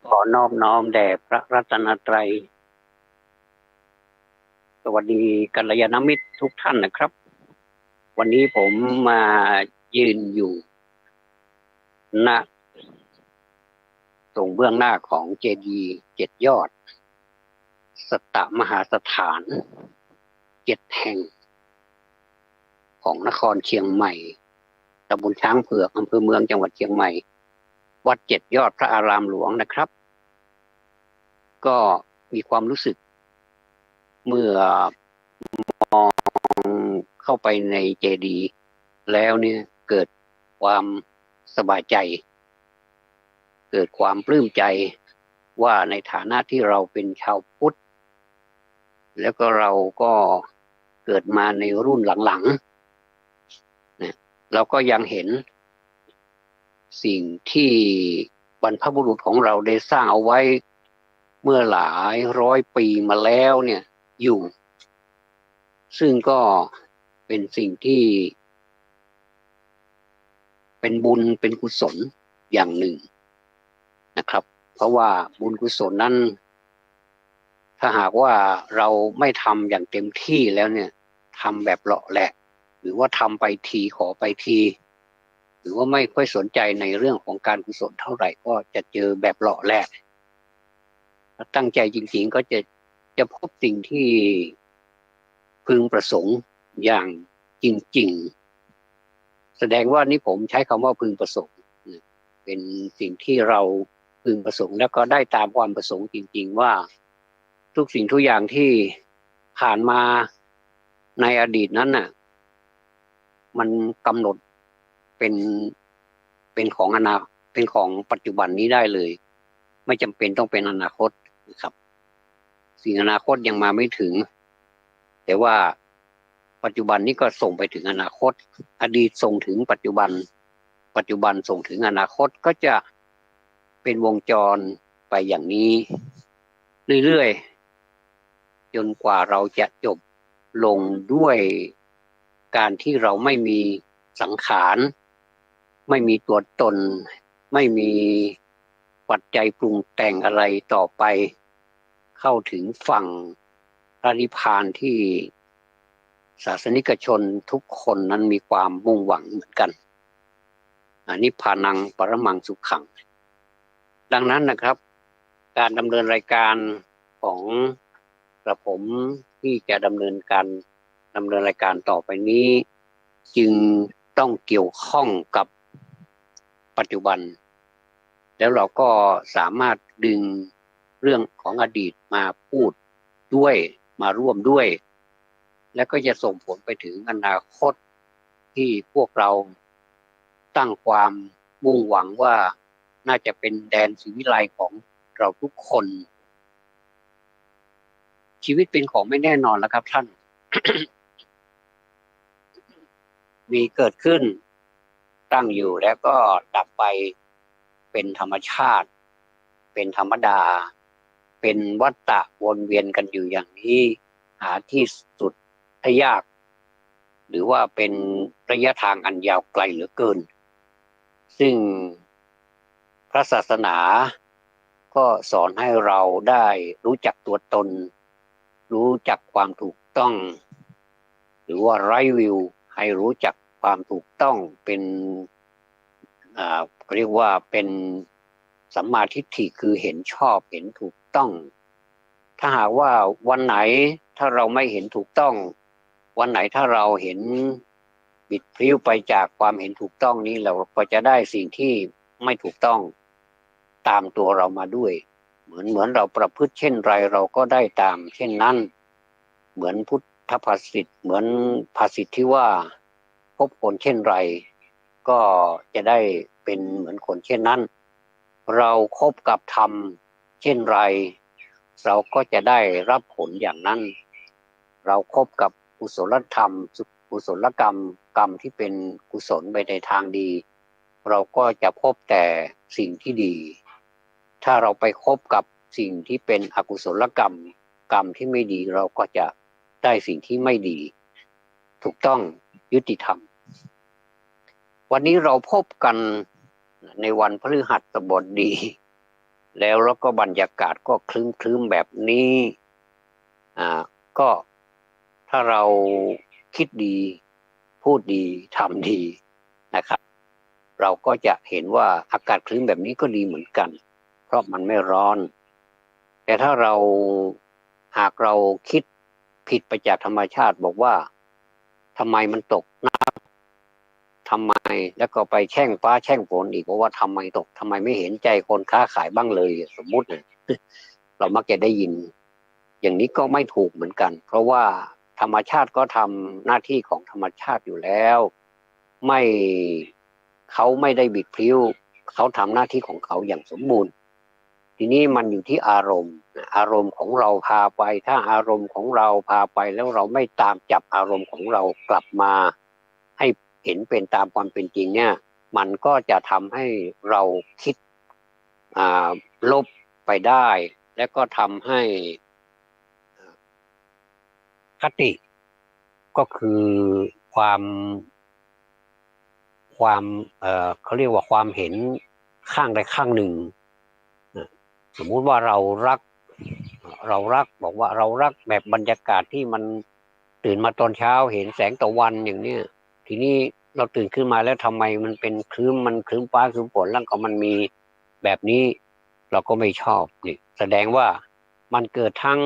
ขอนอบน้อมแด่พระรัตนตรัยสวัสดีกัลยาณมิตรทุกท่านนะครับวันนี้ผมมายืนอยู่ณตรงเบื้องหน้าของเจดีย์7 ยอดสัตตมหาสถาน7 แห่งของนครเชียงใหม่ตำบลช้างเผือกอำเภอเมืองจังหวัดเชียงใหม่วัด7 ยอดพระอารามหลวงนะครับก็มีความรู้สึกเมื่อเข้าไปในเจดีย์แล้วเนี่ยเกิดความสบายใจเกิดความปลื้มใจว่าในฐานะที่เราเป็นชาวพุทธแล้วก็เราก็เกิดมาในรุ่นหลังๆนะเราก็ยังเห็นสิ่งที่บรรพบุรุษของเราได้สร้างเอาไว้เมื่อหลายร้อยปีมาแล้วเนี่ยอยู่ซึ่งก็เป็นสิ่งที่เป็นบุญเป็นกุศลอย่างหนึ่งนะครับเพราะว่าบุญกุศลนั้นถ้าหากว่าเราไม่ทำอย่างเต็มที่แล้วเนี่ยทำแบบเลาะแหละหรือว่าทำไปทีขอไปทีหรือว่าไม่ค่อยสนใจในเรื่องของการกุศลเท่าไหร่ก็จะเจอแบบเลาะแหละถ้าตั้งใจจริงๆก็จะพบสิ่งที่พึงประสงค์อย่างจริงๆแสดงว่านี่ผมใช้คำว่าพึงประสงค์เป็นสิ่งที่เราพึงประสงค์แล้วก็ได้ตามความประสงค์จริงๆว่าทุกสิ่งทุกอย่างที่ผ่านมาในอดีตนั้นน่ะมันกำหนดเป็นของเป็นของปัจจุบันนี้ได้เลยไม่จำเป็นต้องเป็นอนาคตนะครับสิ่งอนาคตยังมาไม่ถึงแต่ว่าปัจจุบันนี้ก็ส่งไปถึงอนาคตอดีตส่งถึงปัจจุบันปัจจุบันส่งถึงอนาคตก็จะเป็นวงจรไปอย่างนี้เรื่อยๆจนกว่าเราจะจบลงด้วยการที่เราไม่มีสังขารไม่มีตัวตนไม่มีปัจจัยปรุงแต่งอะไรต่อไปเข้าถึงฝั่งพระนิพพานที่ศาสนิกชนทุกคนนั้นมีความมุ่งหวังเหมือนกันนิพพานังปรมังสุขขังดังนั้นนะครับการดำเนินรายการของกระผมที่จะดำเนินรายการต่อไปนี้จึงต้องเกี่ยวข้องกับปัจจุบันแล้วเราก็สามารถดึงเรื่องของอดีตมาพูดด้วยมาร่วมด้วยและก็จะส่งผลไปถึงอนาคตที่พวกเราตั้งความมุ่งหวังว่าน่าจะเป็นแดนศรีวิไลของเราทุกคนชีวิตเป็นของไม่แน่นอนแล้วครับท่าน มีเกิดขึ้นตั้งอยู่แล้วก็ดับไปเป็นธรรมชาติเป็นธรรมดาเป็นวัฏฏะวนเวียนกันอยู่อย่างนี้หาที่สุดได้ยากหรือว่าเป็นระยะทางอันยาวไกลเหลือเกินซึ่งพระศาสนาก็สอนให้เราได้รู้จักตัวตนรู้จักความถูกต้องหรือว่าไรวิวให้รู้จักความถูกต้องเป็นเรียกว่าเป็นสัมมาทิฏฐิคือเห็นชอบเห็นถูกต้องถ้าหากว่าวันไหนถ้าเราไม่เห็นถูกต้องวันไหนถ้าเราเห็นบิดพลิ้วไปจากความเห็นถูกต้องนี้เราก็จะได้สิ่งที่ไม่ถูกต้องตามตัวเรามาด้วยเหมือนเราประพฤติเช่นไรเราก็ได้ตามเช่นนั้นเหมือนพุทธภาษิตเหมือนภาษิตที่ว่าพบคนเช่นไรก็จะได้เป็นเหมือนคนเช่นนั้นเราคบกับธรรมเช่นไรเราก็จะได้รับผลอย่างนั้นเราคบกับกุศลธรรมกุศลกรรมที่เป็นกุศลไปในทางดีเราก็จะพบแต่สิ่งที่ดีถ้าเราไปคบกับสิ่งที่เป็นอกุศลกรรมที่ไม่ดีเราก็จะได้สิ่งที่ไม่ดีถูกต้องยุติธรรมวันนี้เราพบกันในวันพฤหัสบดี แล้วก็บรรยากาศก็คลึ้มแบบนี้ก็ถ้าเราคิดดีพูดดีทำดีนะครับเราก็จะเห็นว่าอากาศคลึ้มแบบนี้ก็ดีเหมือนกันเพราะมันไม่ร้อนแต่ถ้าหากเราคิดผิดไปจากธรรมชาติบอกว่าทำไมมันตกทำไมแล้วก็ไปแช่งฟ้าแช่งฝนอีกว่าทำไมตกทำไมไม่เห็นใจคนค้าขายบ้างเลยสมมุติเรามักจะได้ยินอย่างนี้ก็ไม่ถูกเหมือนกันเพราะว่าธรรมชาติก็ทำหน้าที่ของธรรมชาติอยู่แล้วไม่เขาไม่ได้บิดพลิ้วเขาทำหน้าที่ของเขาอย่างสมบูรณ์ทีนี้มันอยู่ที่อารมณ์ของเราพาไปถ้าอารมณ์ของเราพาไปแล้วเราไม่ตามจับอารมณ์ของเรากลับมาให้เห็นเป็นตามความเป็นจริงเนี่ยมันก็จะทำให้เราคิดลบไปได้และก็ทำให้คติก็คือความเขาเรียกว่าความเห็นข้างใดข้างหนึ่งสมมุติว่าเรารักบอกว่าเรารักแบบบรรยากาศที่มันตื่นมาตอนเช้าเห็นแสงตะวันอย่างเนี้ยทีนี้เราตื่นขึ้นมาแล้วทำไมมันเป็นครึ้มฟ้าครึ้มฝนแล้วก็มันมีแบบนี้เราก็ไม่ชอบนี่แสดงว่ามันเกิดทั้ง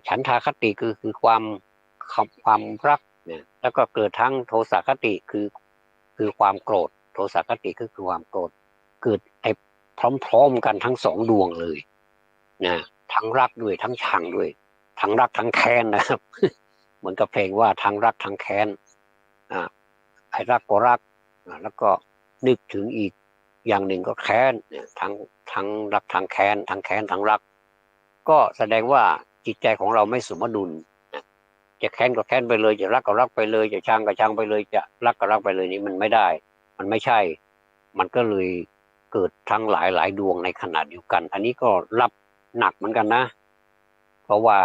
ฉันทาคติคือความรักเนี่ยแล้วก็เกิดทั้งโทสะคติคือความโกรธโทสะคติคือความโกรธเกิดไอ้พร้อมๆกันทั้งสองดวงเลยนะทั้งรักด้วยทั้งชังด้วยทั้งรักทั้งแค้นนะครับเหมือนกับเพลงว่าทั้งรักทั้งแค้นไอ้รักก็รักแล้วก็นึกถึงอีกอย่างหนึ่งก็แค้นทั้งรักทั้งแค้นทั้งรักก็แสดงว่าจิตใจของเราไม่สมดุลจะแค้นก็แค้นไปเลยจะรักก็รักไปเลยจะชังก็ชังไปเลยจะรักก็รักไปเลยนี่มันไม่ได้มันไม่ใช่มันก็เลยเกิดทั้งหลายดวงในขณะเดียวกันอันนี้ก็รับหนักเหมือนกันนะเพราะว่า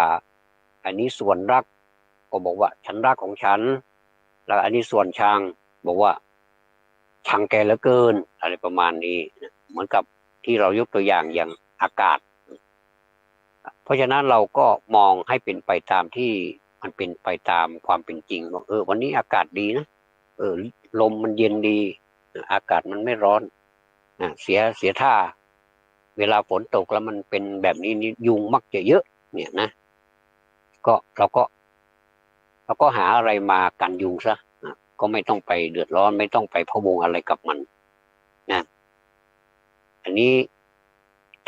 อันนี้ส่วนรักก็บอกว่าฉันรักของฉันแล้วอันนี้ส่วนชังบอกว่าชังแกเหลือเกินอะไรประมาณนี้เหมือนกับที่เรายกตัวอย่างอากาศเพราะฉะนั้นเราก็มองให้เป็นไปตามที่มันเป็นไปตามความเป็นจริงว่าวันนี้อากาศดีนะลมมันเย็นดีอากาศมันไม่ร้อนเสียท่าเวลาฝนตกแล้วมันเป็นแบบนี้ยุงมักจะเยอะเนี่ยนะก็เราก็หาอะไรมากันยุงซะก็ไม่ต้องไปเดือดร้อนไม่ต้องไปพะวงอะไรกับมันนะอันนี้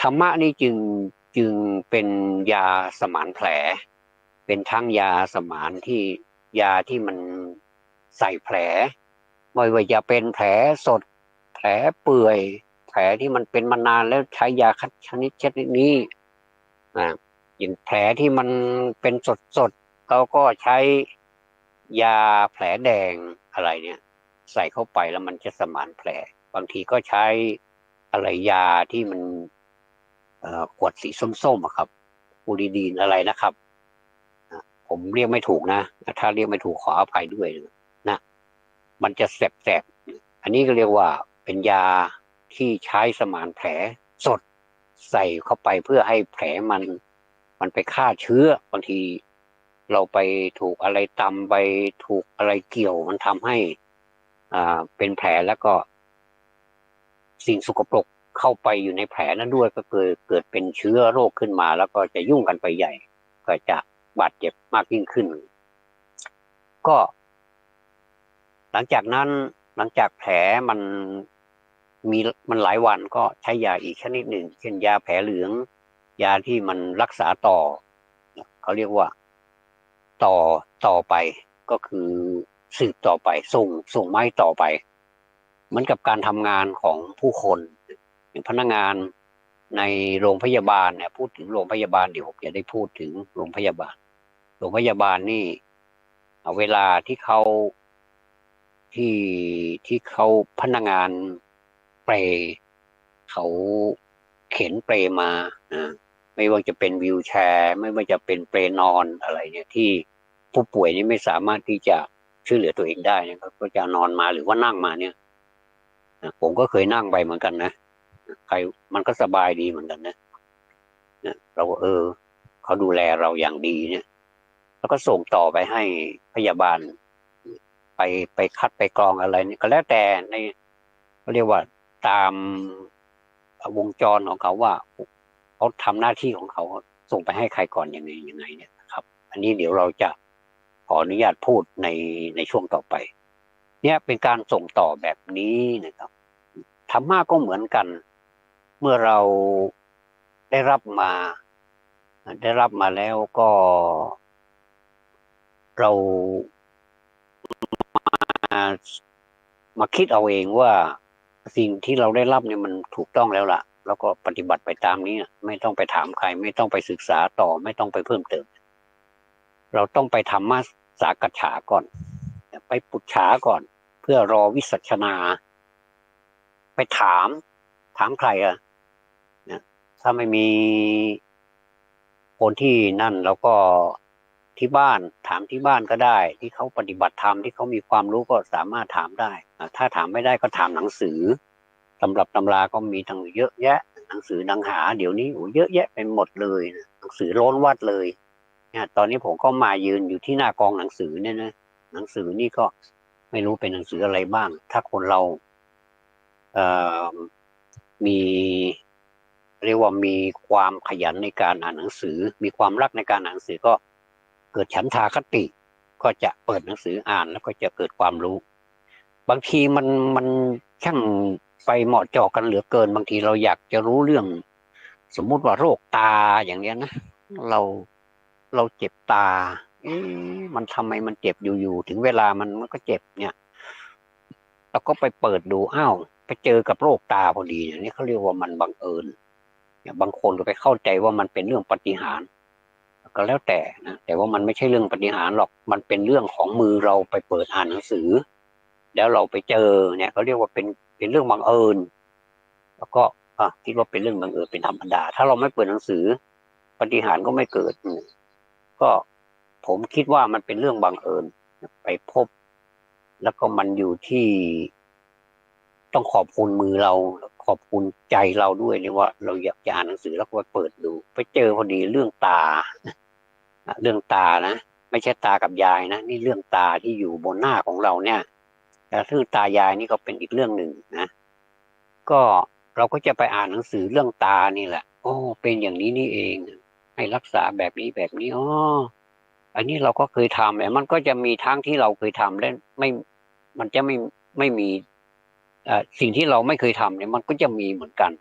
ธรรมะนี่จึงเป็นยาสมานแผลเป็นทั้งยาสมานที่ยาที่มันใส่แผลไม่ว่าจะเป็นแผลสดแผลเปื่อยแผลที่มันเป็นมานานแล้วใช้ยาชนิดนี้อย่างแผลที่มันเป็นสดเราก็ใช้ยาแผลแดงอะไรเนี่ยใส่เข้าไปแล้วมันจะสมานแผลบางทีก็ใช้อะไรยาที่มันขวดสีส้มๆครับปูริดีนอะไรนะครับผมเรียกไม่ถูกนะถ้าเรียกไม่ถูกขออภัยด้วยนะมันจะแสบอันนี้ก็เรียกว่าเป็นยาที่ใช้สมานแผลสดใส่เข้าไปเพื่อให้แผลมันไปฆ่าเชื้อบางทีเราไปถูกอะไรตำไปถูกอะไรเกี่ยวมันทำให้เป็นแผลแล้วก็สิ่งสกปรกเข้าไปอยู่ในแผลนั้นด้วยก็เกิดเป็นเชื้อโรคขึ้นมาแล้วก็จะยุ่งกันไปใหญ่ก็จะบาดเจ็บมากยิ่งขึ้นก็หลังจากแผลมันหลายวันก็ใช้ยาอีกชนิดหนึ่งเช่นยาแผลเหลืองยาที่มันรักษาต่อเขาเรียกว่าต่อไปก็คือสืบต่อไปส่งไม้ต่อไปเหมือนกับการทำงานของผู้คนอย่างพนักงานในโรงพยาบาลเนี่ยพูดถึงโรงพยาบาลเดี๋ยวผมจะได้พูดถึงโรงพยาบาลนี่เวลาที่เขาพนักงานเปรเขาเข็นเปรมาไม่ว่าจะเป็นวีลแชร์ไม่ว่าจะเป็นเปรนอนอะไรเนี่ยที่ผู้ป่วยนี่ไม่สามารถที่จะช่วยเหลือตัวเองได้นะครับก็จะนอนมาหรือว่านั่งมาเนี่ยผมก็เคยนั่งไปเหมือนกันนะ ใครมันก็สบายดีเหมือนกันนะเราก็เขาดูแลเราอย่างดีเนี่ยแล้วก็ส่งต่อไปให้พยาบาลไปไปคัดไปกรองอะไรนี่ก็แล้วแต่ในเขาเรียกว่าตามวงจรของเขาว่าเขาทำหน้าที่ของเขาส่งไปให้ใครก่อนยังไงเนี่ยครับอันนี้เดี๋ยวเราจะขออนุญาตพูดในช่วงต่อไปเนี่ยเป็นการส่งต่อแบบนี้นะครับธรรมะก็เหมือนกันเมื่อเราได้รับมาแล้วก็เรามามาคิดเอาเองว่าสิ่งที่เราได้รับเนี่ยมันถูกต้องแล้วล่ะแล้วก็ปฏิบัติไปตามนี้ไม่ต้องไปถามใครไม่ต้องไปศึกษาต่อไม่ต้องไปเพิ่มเติมเราต้องไปธรรมะสากัจฉาก่อนไปปุจฉาก่อนเพื่อรอวิสัชนาไปถามใครอะนะถ้าไม่มีคนที่นั่นแล้วก็ที่บ้านถามที่บ้านก็ได้ที่เขาปฏิบัติธรรมที่เขามีความรู้ก็สามารถถามได้ถ้าถามไม่ได้ก็ถามหนังสือตำรับตำราก็มีทั้งเยอะแยะหนังสือหนังหาเดี๋ยวนี้เยอะแยะไปหมดเลยหนังสือล้นวัดเลยเนี่ยตอนนี้ผมก็มายืนอยู่ที่หน้ากองหนังสือเนี่ยนะหนังสือนี่ก็ไม่รู้เป็นหนังสืออะไรบ้าง ถ้าคนเรามีเรียกว่ามีความขยันในการอ่านหนังสือมีความรักในการอ่านหนังสือก็เกิดฉันทาคติก็จะเปิดหนังสืออ่านแล้วก็จะเกิดความรู้บางทีมันช่างไปเหมาะเจาะกันเหลือเกินบางทีเราอยากจะรู้เรื่องสมมุติว่าโรคตาอย่างเนี้ยนะเราเจ็บตามันทำไมมันเจ็บอยู่ถึงเวลามันก็เจ็บเนี่ยเราก็ไปเปิดดูอ้าวไปเจอกับโรคตาพอดีเนี่ยนี่เขาเรียกว่ามันบังเอิญบางคนก็ไปเข้าใจว่ามันเป็นเรื่องปาฏิหาริย์ก็แล้วแต่นะแต่ว่ามันไม่ใช่เรื่องปาฏิหาริย์หรอกมันเป็นเรื่องของมือเราไปเปิดอ่านหนังสือแล้วเราไปเจอเนี่ยเขาเรียกว่าเป็นเรื่องบังเอิญแล้วก็คิดว่าเป็นเรื่องบังเอิญเป็นธรรมดาถ้าเราไม่เปิดหนังสือปาฏิหาริย์ก็ไม่เกิดก็ผมคิดว่ามันเป็นเรื่องบังเอิญไปพบแล้วก็มันอยู่ที่ต้องขอบคุณมือเราขอบคุณใจเราด้วยเนี่ยว่าเราอยากจะอ่านหนังสือแล้วก็ไปเปิดดูไปเจอพอดีเรื่องตาเรื่องตานะไม่ใช่ตากับยายนะนี่เรื่องตาที่อยู่บนหน้าของเราเนี่ยแต่เรื่องตายายนี่ก็เป็นอีกเรื่องหนึ่งนะก็เราก็จะไปอ่านหนังสือเรื่องตานี่แหละโอ้เป็นอย่างนี้นี่เองให้รักษาแบบนี้อ๋ออันนี้เราก็เคยทำแต่มันก็จะมีทั้งที่เราเคยทำและไม่มันจะไม่มีสิ่งที่เราไม่เคยทำเนี่ยมันก็จะมีเหมือนกัน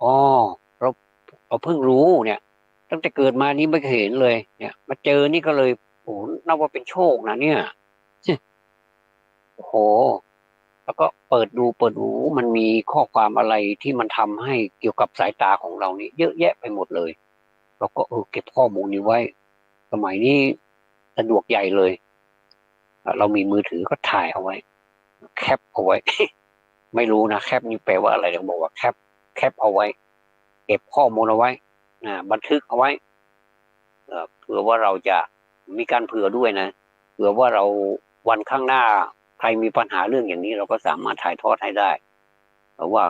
อ๋อเราเราเพิ่งรู้เนี่ยตั้งแต่เกิดมานี่ไม่เคยเห็นเลยเนี่ยมาเจอนี่ก็เลยโอ้นับว่าเป็นโชคนะเนี่ยโอ้โหแล้วก็เปิดดูมันมีข้อความอะไรที่มันทำให้เกี่ยวกับสายตาของเรานี่เยอะแยะไปหมดเลยเราก็เก็บข้อมูลนี้ไว้สมัยนี้สะดวกใหญ่เลยเรามีมือถือก็ถ่ายเอาไว้แคปเอาไว้ ไม่รู้นะแคปนี่แปลว่าอะไรเราบอกว่าแคปเอาไว้เก็บข้อมูลเอาไว้บันทึกเอาไว้เผื่อว่าเราจะมีการเผื่อด้วยนะเผื่อว่าเราวันข้างหน้าใครมีปัญหาเรื่องอย่างนี้เราก็สามารถถ่ายทอดให้ได้เพราะว่า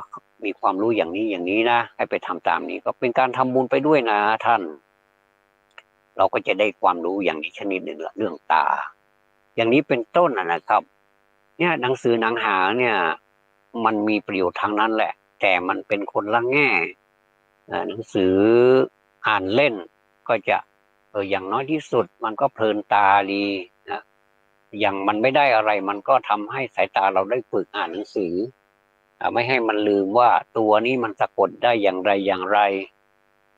มีความรู้อย่างนี้นะให้ไปทำตามนี้ก็เป็นการทำบุญไปด้วยนะท่านเราก็จะได้ความรู้อย่างนี้ชนิดหนึ่งละเรื่องตาอย่างนี้เป็นต้นนะครับเนี่ยหนังสือหนังหาเนี่ยมันมีประโยชน์ทางนั้นแหละแต่มันเป็นคนละแง่หนังสืออ่านเล่นก็จะอย่างน้อยที่สุดมันก็เพลินตาดีนะอย่างมันไม่ได้อะไรมันก็ทำให้สายตาเราได้ฝึกอ่านหนังสือไม่ให้มันลืมว่าตัวนี้มันสะกดได้อย่างไร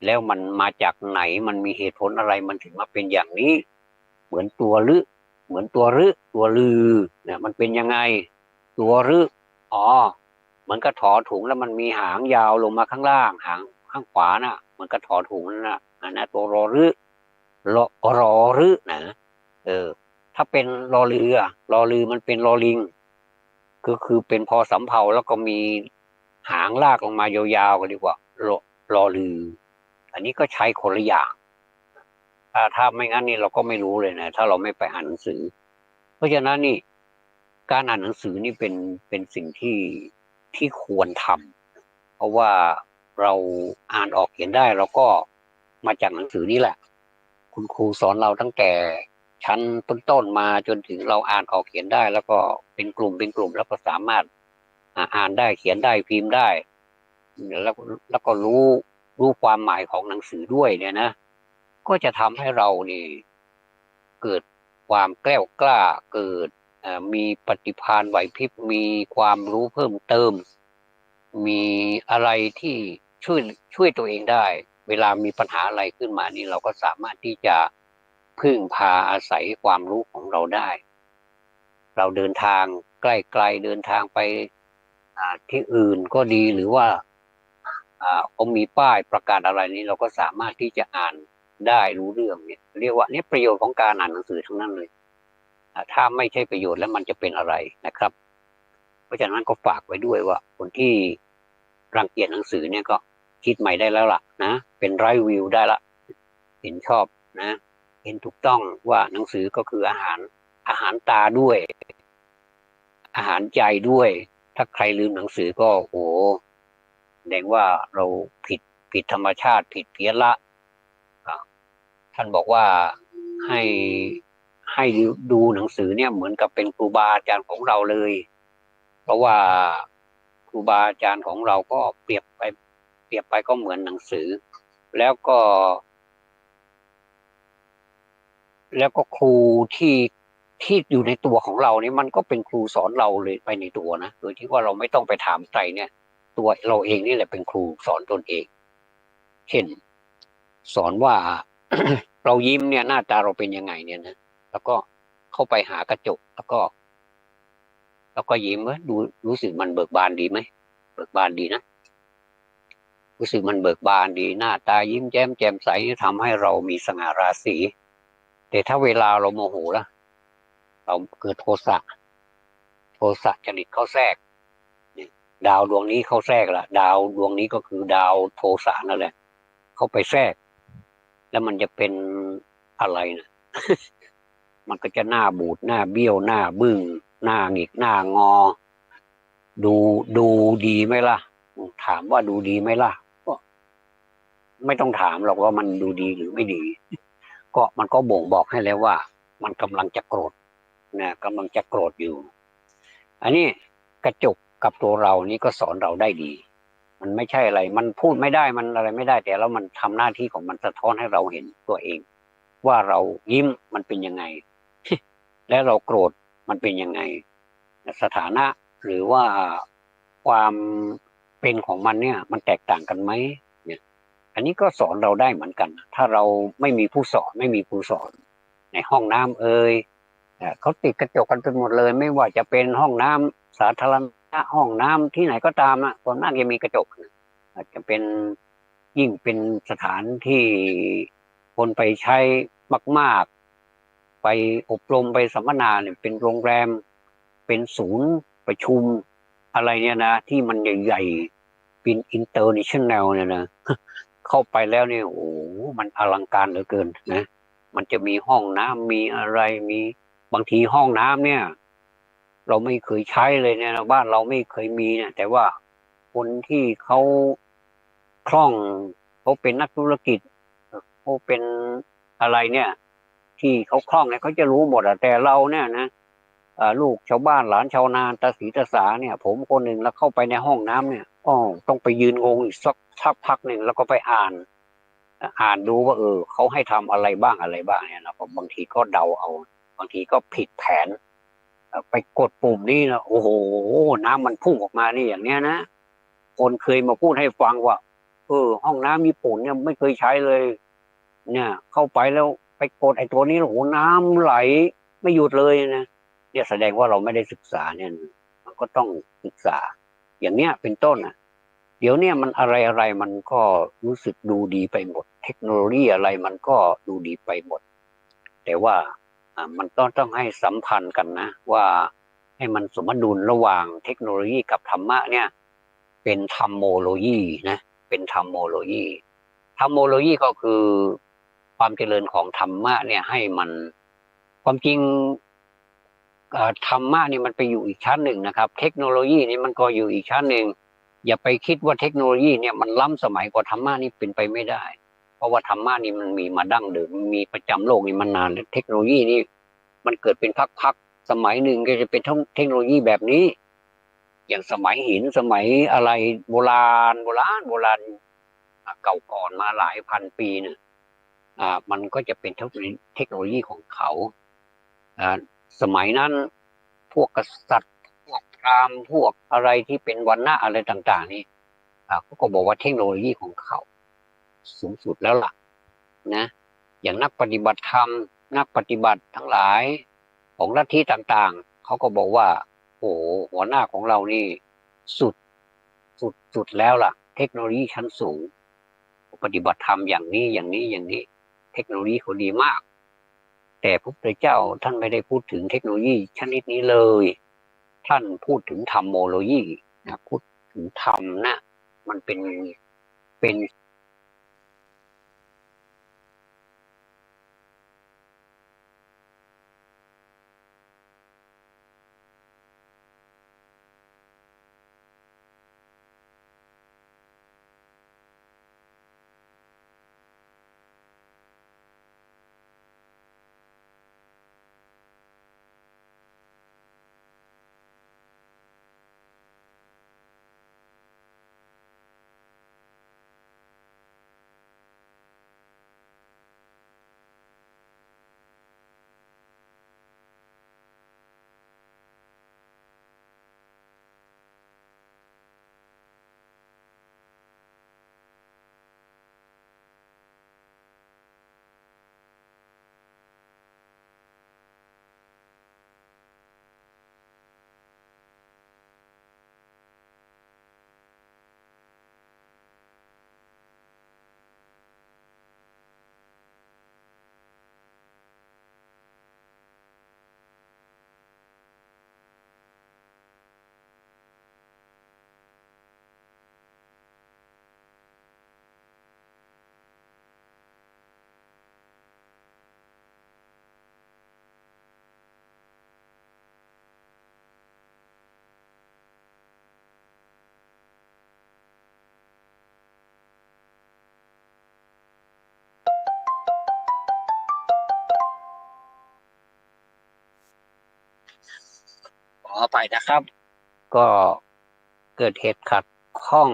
แล้วมันมาจากไหนมันมีเหตุผลอะไรมันถึงมาเป็นอย่างนี้เหมือนตัวลึเหมือนตัวรึตัวลือเนี่ยมันเป็นยังไงตัวรึอ๋อเหมือนกระถอถุงแล้วมันมีหางยาวลงมาข้างล่างหางข้างขวาน่ะเหมือนกระถอถุงนั่นน่ะอันนั้นตัวรอรึรอรึนะถ้าเป็นรอเรือรอลือมันเป็นรอลิงคือเป็นพอสำเภาแล้วก็มีหางลากลงมายาวๆก็เรียกว่ารอลืออันนี้ก็ใช้คนละอย่างถ้าไม่งั้นนี่เราก็ไม่รู้เลยนะถ้าเราไม่ไปอ่านหนังสือเพราะฉะนั้นนี่การอ่านหนังสือนี่เป็นสิ่งที่ควรทำ เพราะว่าเราอ่านออกเขียนได้เราก็มาจากหนังสือนี่แหละคุณครูสอนเราตั้งแต่ชั้นต้นๆมาจนถึงเราอ่านออกเขียนได้ แล้วก็เป็นกลุ่มแล้วก็สามารถอ่านได้เขียนได้พิมพ์ได้แล้วก็รู้ความหมายของหนังสือด้วยเนี่ยนะก็จะทำให้เรานี่เกิดความแกล้วกล้าเกิดมีปฏิภาณไหวพริบมีความรู้เพิ่มเติมมีอะไรที่ช่วยตัวเองได้เวลามีปัญหาอะไรขึ้นมานี่เราก็สามารถที่จะพึ่งพาอาศัยความรู้ของเราได้เราเดินทางใกล้ๆเดินทางไปที่อื่นก็ดีหรือว่าเขามีป้ายประกาศอะไรนี้เราก็สามารถที่จะอ่านได้รู้เรื่องเนี่ยเรียกว่านี่ประโยชน์ของการอ่านหนังสือทั้งนั้นเลยถ้าไม่ใช่ประโยชน์แล้วมันจะเป็นอะไรนะครับเพราะฉะนั้นก็ฝากไว้ด้วยว่าคนที่รังเกียจหนังสือเนี่ยก็คิดใหม่ได้แล้วล่ะนะเป็นไรวิวได้ละเห็นชอบนะเห็นถูกต้องว่าหนังสือก็คืออาหารตาด้วยอาหารใจด้วยถ้าใครลืมหนังสือก็โอ้แสดงว่าเราผิดธรรมชาติผิดเพี้ยนละท่านบอกว่าให้ให้ดูหนังสือเนี่ยเหมือนกับเป็นครูบาอาจารย์ของเราเลยเพราะว่าครูบาอาจารย์ของเราก็เปรียบไปก็เหมือนหนังสือแล้วก็ครูที่อยู่ในตัวของเราเนี่ยมันก็เป็นครูสอนเราเลยไปในตัวนะโดยที่ว่าเราไม่ต้องไปถามใครเนี่ยตัวเราเองนี่แหละเป็นครูสอนตนเองเช่นสอนว่า เรายิ้มเนี่ยหน้าตาเราเป็นยังไงเนี่ยนะแล้วก็เข้าไปหากระจกแล้วก็ยิ้มดูรู้สึกมันเบิกบานดีไหมเบิกบานดีนะรู้สึกมันเบิกบานดีหน้าตายิ้มแย้มแจ่มใสทำให้เรามีสง่าราศีแต่ถ้าเวลาเราโมโหล่ะเราเกิดโทสะจริตเข้าแทรกดาวดวงนี้เข้าแทรกละดาวดวงนี้ก็คือดาวโทสะนั่นแหละเข้าไปแทรกแล้วมันจะเป็นอะไรนะมันก็จะหน้าบูดหน้าเบี้ยวหน้าบึ้งหน้าหงิกหน้างอดูดีไหมล่ะถามว่าดูดีไหมล่ะก็ไม่ต้องถามหรอกว่ามันดูดีหรือไม่ดีก็มันก็บ่งบอกให้แล้วว่ามันกำลังจะโกรธนะกำลังจะโกรธอยู่อันนี้กระจกกับตัวเรานี่ก็สอนเราได้ดีมันไม่ใช่อะไรมันพูดไม่ได้มันอะไรไม่ได้แต่แล้วมันทำหน้าที่ของมันสะท้อนให้เราเห็นตัวเองว่าเรายิ้มมันเป็นยังไง และเราโกรธมันเป็นยังไงสถานะหรือว่าความเป็นของมันเนี่ยมันแตกต่างกันไหมเนี่ยอันนี้ก็สอนเราได้เหมือนกันถ้าเราไม่มีผู้สอนไม่มีครูสอนในห้องน้ำเขาติดกระจกกันไปหมดเลยไม่ว่าจะเป็นห้องน้ำสาธารณะห้องน้ำที่ไหนก็ตามนะส่วนมากจะมีกระจกอาจจะเป็นยิ่งเป็นสถานที่คนไปใช้มากๆไปอบรมไปสัมมนาเนี่ยเป็นโรงแรมเป็นศูนย์ประชุมอะไรเนี่ยนะที่มันใหญ่ๆเป็นอินเตอร์เนชั่นแนลเนี่ยนะเข้าไปแล้วเนี่ยโอ้มันอลังการเหลือเกินนะมันจะมีห้องน้ำมีอะไรมีบางทีห้องน้ำเนี่ยเราไม่เคยใช้เลยเนี่ยบ้านเราไม่เคยมีเนี่ยแต่ว่าคนที่เขาคล่องเขาเป็นนักธุรกิจเขาเป็นอะไรเนี่ยที่เขาคล่องเนี่ยเขาจะรู้หมดอะแต่เราเนี่ยนะลูกชาวบ้านหลานชาวนาตาสีตาสาเนี่ยผมคนหนึ่งแล้วเข้าไปในห้องน้ำเนี่ยก็ต้องไปยืนงงอีกสักพักหนึ่งแล้วก็ไปอ่านดูว่าเขาให้ทำอะไรบ้างเนี่ยนะบางทีก็เดาเอาบางทีก็ผิดแผนไปกดปุ่มนี่นะโอ้โหน้ำมันพุ่งออกมานี่อย่างเนี้ยนะคนเคยมาพูดให้ฟังว่าห้องน้ำญี่ปุ่นเนี่ยไม่เคยใช้เลยเนี่ยเข้าไปแล้วไปกดไอ้ตัวนี้โอ้โหน้ำไหลไม่หยุดเลยนะเนี่ยแสดงว่าเราไม่ได้ศึกษาเนี่ยมันก็ต้องศึกษาอย่างเนี้ยเป็นต้นอ่ะเดี๋ยวเนี่ยมันอะไรมันก็รู้สึกดูดีไปหมดเทคโนโลยีอะไรมันก็ดูดีไปหมดแต่ว่ามันต้องให้สัมพันธ์กันนะว่าให้มันสมดุลระหว่างเทคโนโลยีกับธรรมะเนี่ยเป็นธรรมโมโลยีนะเป็นธรรมโมโลยีก็คือความเจริญของธรรมะเนี่ยให้มันความจริงธรรมะนี่มันไปอยู่อีกชั้นหนึ่งนะครับเทคโนโลยีนี่มันก็อยู่อีกชั้นหนึ่ง อย่าไปคิดว่าเทคโนโลยีเนี่ยมันล้ำสมัยกว่าธรรมะนี่เป็นไปไม่ได้ เพราะว่าธรรมะนี่มันมีมาดั้งเดิมมีประจำโลกนี่มันนานแล้วเทคโนโลยีนี่มันเกิดเป็นพักๆสมัยหนึ่งก็จะเป็นเทคโนโลยีแบบนี้อย่างสมัยหินสมัยอะไรโบราณเก่าก่อนมาหลายพันปีเนี่ยมันก็จะเป็นเทคโนโลยีของเขาสมัยนั้นพวกกษัตริย์พวกพราหมณ์พวกอะไรที่เป็นวรรณะอะไรต่างๆนี่เขาก็บอกว่าเทคโนโลยีของเขาสูงสุดแล้วล่ะนะอย่างนักปฏิบัติธรรมนักปฏิบัติทั้งหลายของลัทธิต่างๆเขาก็บอกว่าโอ้หัวหน้าของเรานี่สุดสุดแล้วล่ะเทคโนโลยีชั้นสูงปฏิบัติธรรมอย่างนี้เทคโนโลยีเขาดีมากแต่พระพุทธเจ้าท่านไม่ได้พูดถึงเทคโนโลยีชนิดนี้เลยท่านพูดถึงธรรมโมโลยีนะพูดถึงธรรมนะมันเป็นขอไปนะครับก็เกิดเหตุขัดข้อง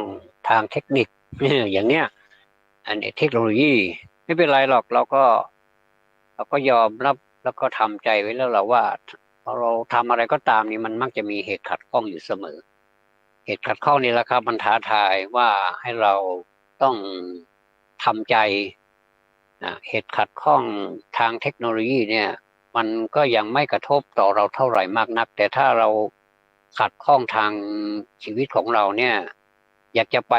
ทางเทคนิคอย่างเนี้ยอันนี้เทคโนโลยีไม่เป็นไรหรอกเราก็ยอมรับแล้วก็ทำใจไว้แล้วเราว่าพอเราทำอะไรก็ตามนี่มันมักจะมีเหตุขัดข้องอยู่เสมอเหตุขัดข้องนี่แหละครับมันท้าทายว่าให้เราต้องทำใจเหตุขัดข้องทางเทคโนโลยีเนี่ยมันก็ยังไม่กระทบต่อเราเท่าไหร่มากนักแต่ถ้าเราขัดข้องทางชีวิตของเราเนี่ยอยากจะไป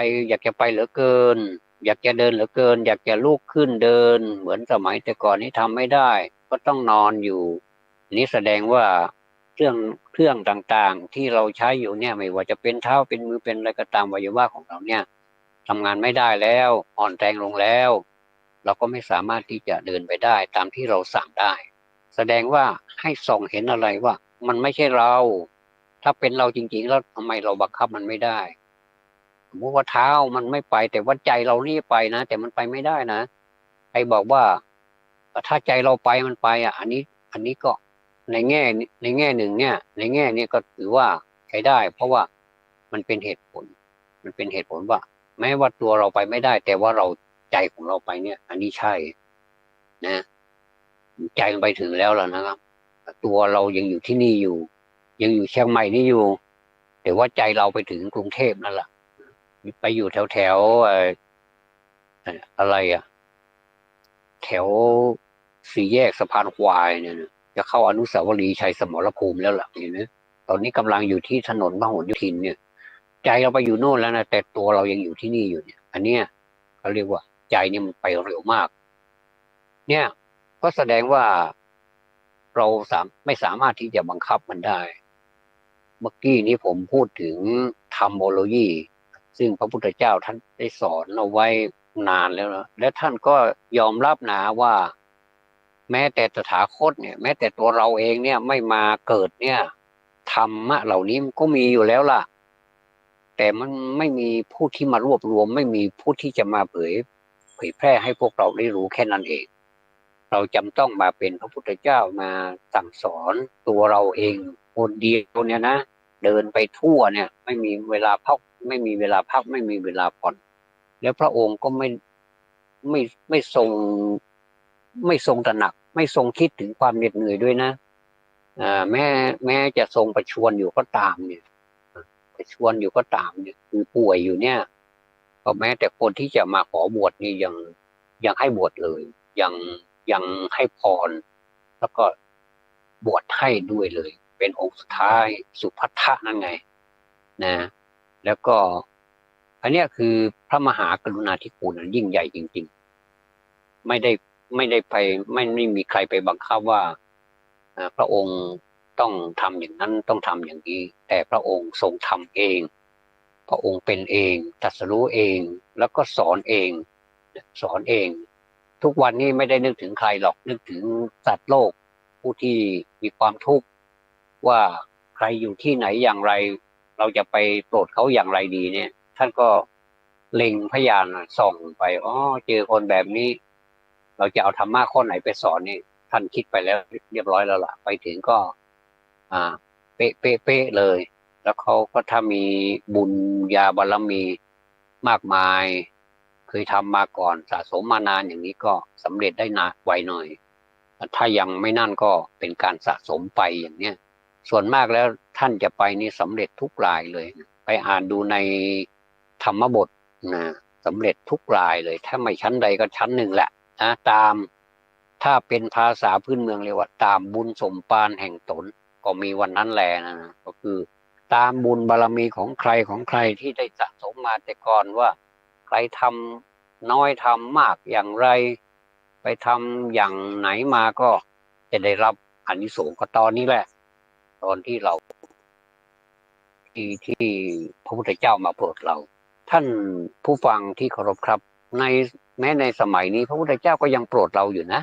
เหลือเกินอยากจะเดินเหลือเกินอยากจะลุกขึ้นเดินเหมือนสมัยแต่ก่อนนี้ทำไม่ได้ก็ต้องนอนอยู่นี่แสดงว่าเครื่องต่างๆที่เราใช้อยู่เนี่ยไม่ว่าจะเป็นเท้าเป็นมือเป็นอะไรก็ตามวัยวะของเราเนี่ยทำงานไม่ได้แล้วอ่อนแรงลงแล้วเราก็ไม่สามารถที่จะเดินไปได้ตามที่เราสั่งได้แสดงว่าให้ส่องเห็นอะไรว่ามันไม่ใช่เราถ้าเป็นเราจริงๆแล้วทำไมเราบังคับมันไม่ได้สมมติว่าเท้ามันไม่ไปแต่ว่าใจเรานี่ไปนะแต่มันไปไม่ได้นะใครบอกว่าถ้าใจเราไปมันไปอันนี้ก็ในแง่หนึ่งเนี่ยในแง่นี้ก็ถือว่าใช้ได้ เพราะว่ามันเป็นเหตุผลมันเป็นเหตุผลว่าแม้ว่าตัวเราไปไม่ได้แต่ว่าเราใจของเราไปเนี่ยอันนี้ใช่นะใจมันไปถึงแล้วล่ะนะครับตัวเรายังอยู่ที่นี่อยู่ยังอยู่เชียงใหม่นี่อยู่แต่ว่าใจเราไปถึงกรุงเทพนั่นแหละไปอยู่แถวอะไรแถวสี่แยกสะพานควายเนี่ยนะจะเข้าอนุสาวรีย์ชัยสมรภูมิแล้วล่ะเห็นไหมตอนนี้กำลังอยู่ที่ถนนพหลโยธินเนี่ยใจเราไปอยู่โน่นแล้วนะแต่ตัวเรายังอยู่ที่นี่อยู่เนี่ยอันเนี้ยเขาเรียกว่าใจเนี่ยมันไปเร็วมากเนี่ยก็แสดงว่าเราไม่สามารถที่จะบังคับมันได้เมื่อกี้นี้ผมพูดถึงธรรมโมโลยีซึ่งพระพุทธเจ้าท่านได้สอนเอาไว้นานแล้วนะและท่านก็ยอมรับนะว่าแม้แต่ตถาคตเนี่ยแม้แต่ตัวเราเองเนี่ยไม่มาเกิดเนี่ยธรรมะเหล่านี้มันก็มีอยู่แล้วล่ะ แต่มันไม่มีผู้ที่มารวบรวมไม่มีผู้ที่จะมาเผยแพร่ให้พวกเราได้รู้แค่นั้นเองเราจำต้องมาเป็นพระพุทธเจ้ามาสั่งสอนตัวเราเองคนเดียวเนี่ยนะเดินไปทั่วเนี่ยไม่มีเวลาพักไม่มีเวลาพักไม่มีเวลาผ่อนแล้วพระองค์ก็ไม่ไม่ทรงไม่ทรงตระหนักไม่ทรงคิดถึงความเหน็ดเหนื่อยด้วยนะแม้จะทรงประชวรอยู่ก็ตามเนี่ยประชวรอยู่ก็ตามเนี่ยคือป่วยอยู่เนี่ยก็แม้แต่คนที่จะมาขอบวชนี่ยังให้บวชเลยยังยังให้พรแล้วก็บวชให้ด้วยเลยเป็นองค์สุดท้ายสุภัททะนั่นไงนะแล้วก็อันเนี้ยคือพระมหากรุณาธิคุณอันยิ่งใหญ่จริงๆไม่ได้ไปไม่มีใครไปบังคับว่าพระองค์ต้องทำอย่างนั้นต้องทำอย่างนี้แต่พระองค์ทรงทำเองพระองค์เป็นเองตรัสรู้เองแล้วก็สอนเองสอนเองทุกวันนี้ไม่ได้นึกถึงใครหรอกนึกถึงสัตว์โลกผู้ที่มีความทุกข์ว่าใครอยู่ที่ไหนอย่างไรเราจะไปโปรดเขาอย่างไรดีเนี่ยท่านก็เล็งพยานส่องไปอ๋อเจอคนแบบนี้เราจะเอาธรรมะข้อไหนไปสอนนี่ท่านคิดไปแล้วเรียบร้อยแล้วล่ะไปถึงก็อ่าเป๊ะเป๊ะเป๊ะเลยแล้วเขาก็ถ้ามีบุญญาบารมีมากมายเคยทำมาก่อนสะสมมานานอย่างนี้ก็สำเร็จได้นานไวหน่อยถ้ายังไม่นั่นก็เป็นการสะสมไปอย่างเนี้ยส่วนมากแล้วท่านจะไปนี่สำเร็จทุกรายเลยไปอ่านดูในธรรมบทนะสำเร็จทุกรายเลยถ้าไม่ชั้นใดก็ชั้นหนึ่งแหละนะตามถ้าเป็นภาษาพื้นเมืองเรียกว่าตามบุญสมปานแห่งตนก็มีวันนั้นแหละนะก็คือตามบุญบารมีของใครของใครที่ได้สะสมมาแต่ก่อนว่าใครทำน้อยทำมากอย่างไรไปทำอย่างไหนมาก็จะได้รับอานิสงส์ก็ตอนนี้แหละตอนที่เราที่พระพุทธเจ้ามาโปรดเราท่านผู้ฟังที่เคารพครับในแม้ในสมัยนี้พระพุทธเจ้าก็ยังโปรดเราอยู่นะ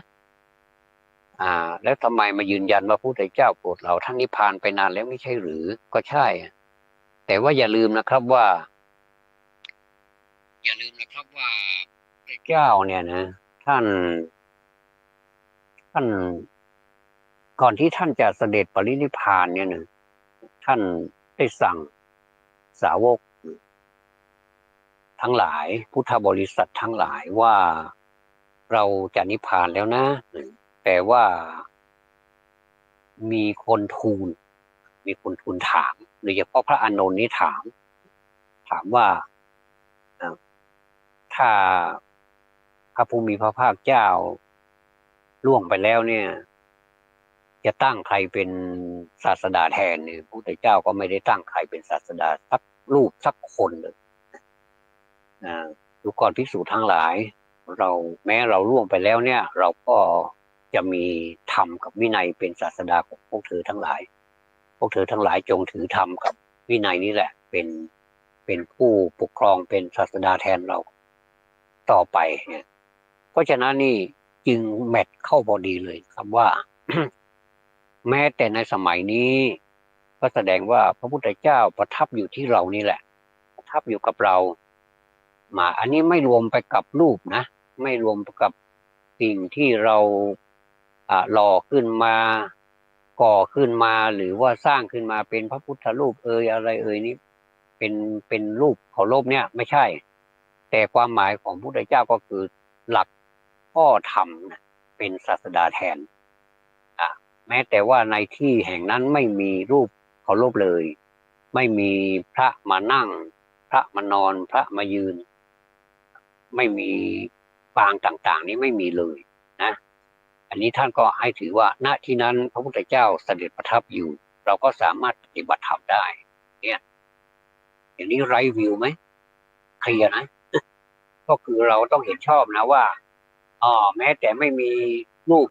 แล้วทำไมมายืนยันว่าพระพุทธเจ้าโปรดเราท่านนิพพานไปนานแล้วไม่ใช่หรือก็ใช่แต่ว่าอย่าลืมนะครับว่าพระเจ้าเนี่ยนะท่านก่อนที่ท่านจะเสด็จปรินิพพานเนี่ยนะท่านได้สั่งสาวกทั้งหลายพุทธบริษัททั้งหลายว่าเราจะนิพพานแล้วนะแต่ว่ามีคนทูลถามโดยเฉพาะพระอานนท์นี่ถามว่าถ้าพระผู้มีพระภาคเจ้าล่วงไปแล้วเนี่ยจะตั้งใครเป็นศาสดาแทนเนี่ยพระพุทธเจ้าก็ไม่ได้ตั้งใครเป็นศาสดาสักรูปสักคนเลยดูก่อนภิกษุทั้งหลายแม้เราล่วงไปแล้วเนี่ยเราก็จะมีธรรมกับวินัยเป็นศาสดาของพวกเธอทั้งหลายจงถือธรรมกับวินัยนี้แหละเป็นผู้ปกครองเป็นศาสดาแทนเราต่อไปเนี่ยเพราะฉะนั้นนี่จึงแมทเข้าพอดีเลยครับว่า แม้แต่ในสมัยนี้ก็แสดงว่าพระพุทธเจ้าประทับอยู่ที่เรานี่แหละประทับอยู่กับเรามาอันนี้ไม่รวมไปกับรูปนะไม่รวมกับสิ่งที่เราหล่อขึ้นมาก่อขึ้นมาหรือว่าสร้างขึ้นมาเป็นพระพุทธรูปอะไรนี้เป็นรูปเคารพเนี่ยไม่ใช่แต่ความหมายของพระพุทธเจ้าก็คือหลักข้อธรรมเป็นศาสดาแทนแม้แต่ว่าในที่แห่งนั้นไม่มีรูปเคารพเลยไม่มีพระมานั่งพระมานอนพระมายืนไม่มีปางต่างๆนี้ไม่มีเลยนะอันนี้ท่านก็ให้ถือว่าณที่นั้นพระพุทธเจ้าเสด็จประทับอยู่เราก็สามารถปฏิบัติธรรมได้เนี่ยอย่างนี้ไร้วิวไหมเคลียร์นะ ก็คือเราต้องเห็นชอบนะว่าแม้แต่ไม่มีรูป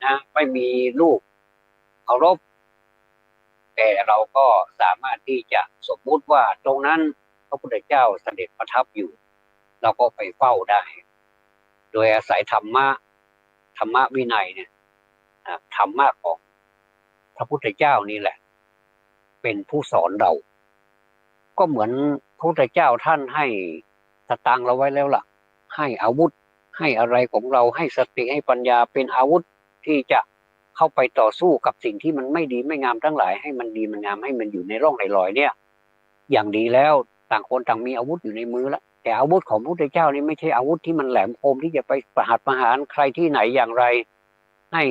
นะไม่มีรูปเคารพแต่เราก็สามารถที่จะสมมุติว่าตรงนั้นพระพุทธเจ้าเสด็จประทับอยู่เราก็ไปเฝ้าได้โดยอาศัยธรรมะวินัยเนี่ยธรรมะของพระพุทธเจ้านี่แหละเป็นผู้สอนเราก็เหมือน ระพุทธเจ้าท่านให้สตางค์เราไว้แล้วล่ะให้อาวุธให้อะไรของเราให้สติให้ปัญญาเป็นอาวุธที่จะเข้าไปต่อสู้กับสิ่งที่มันไม่ดีไม่งามทั้งหลายให้มันดีมันงามให้มันอยู่ในร่องในรอยเนี่ยอย่างดีแล้วต่างคนต่างมีอาวุธอยู่ในมือแล้วแต่อาวุธของพระพุทธเจ้านี่ไม่ใช่อาวุธที่มันแหลมคมที่จะไปประหัตประหารใครที่ไหนอย่างไรให้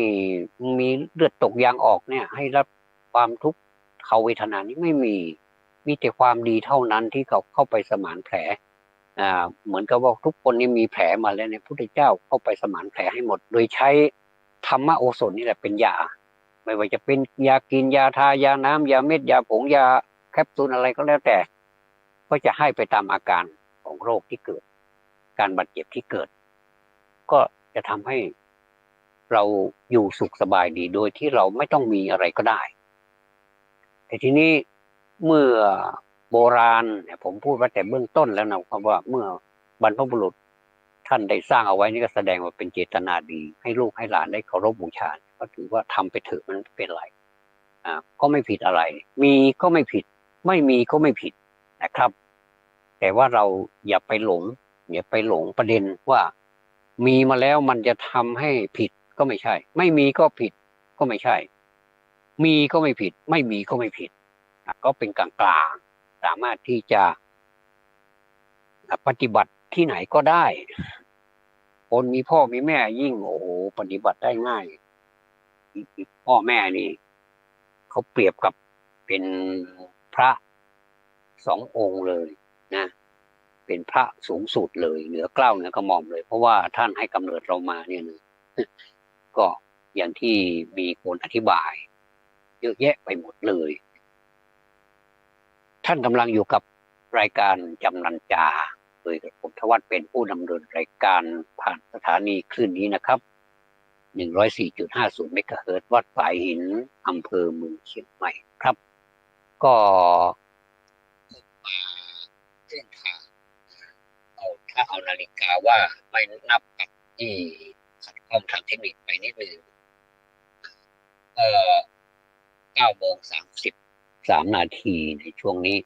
มีเลือดตกยางออกเนี่ยให้รับความทุกข์เขาเวทนานี้ไม่มีแต่ความดีเท่านั้นที่เขาเข้าไปสมานแผลเหมือนกับว่าทุกคนนี่มีแผลมาแล้วเนี่ยพระพุทธเจ้าเข้าไปสมานแผลให้หมดโดยใช้ธรรมโอสถนี่แหละเป็นยาไม่ว่าจะเป็นยากินยาทายาน้ำยาเม็ดยาผงยาแคปซูลอะไรก็แล้วแต่ก็จะให้ไปตามอาการของโรคที่เกิดการบาดเจ็บที่เกิดก็จะทำให้เราอยู่สุขสบายดีโดยที่เราไม่ต้องมีอะไรก็ได้แต่ทีนี้เมื่อโบราณเนี่ยผมพูดว่าแต่เบื้องต้นแล้วนะครับว่าเมื่อบรรพบุรุษท่านได้สร้างเอาไว้นี่ก็แสดงว่าเป็นเจตนาดีให้ลูกให้หลานได้เคารพบูชาก็ถือว่าทำไปเถอะมันไม่เป็นไรก็ไม่ผิดอะไรมีก็ไม่ผิดไม่มีก็ไม่ผิดนะครับแต่ว่าเราอย่าไปหลงประเด็นว่ามีมาแล้วมันจะทำให้ผิดก็ไม่ใช่ไม่มีก็ผิดก็ไม่ใช่มีก็ไม่ผิดไม่มีก็ไม่ผิดก็เป็นกลางๆสามารถที่จะปฏิบัติที่ไหนก็ได้คนมีพ่อมีแม่ยิ่งโอ้โหปฏิบัติได้ง่ายพ่อแม่นี่เขาเปรียบกับเป็นพระ2 องค์เลยนะเป็นพระสูงสุดเลยเหนือเกล้าเหนือกระหม่อมเลยเพราะว่าท่านให้กำเนิดเรามาเนี่ยนะก็อย่างที่มีคนอธิบายเยอะแยะไปหมดเลยท่านกำลังอยู่กับรายการจำนันจาโดยผมทวัฒน์เป็นผู้ดำเนินรายการผ่านสถานีคลื่นนี้นะครับ104.50 เมกะเฮิรตซ์วัดสายหินอำเภอเมืองเชียงใหม่ครับก็เส้นทางถ้าเอานาฬิกาว่าไม่นับกับที่ขัดข้องทางเทคนิคไปนิดนึง9:33 นาทีในช่วงนี้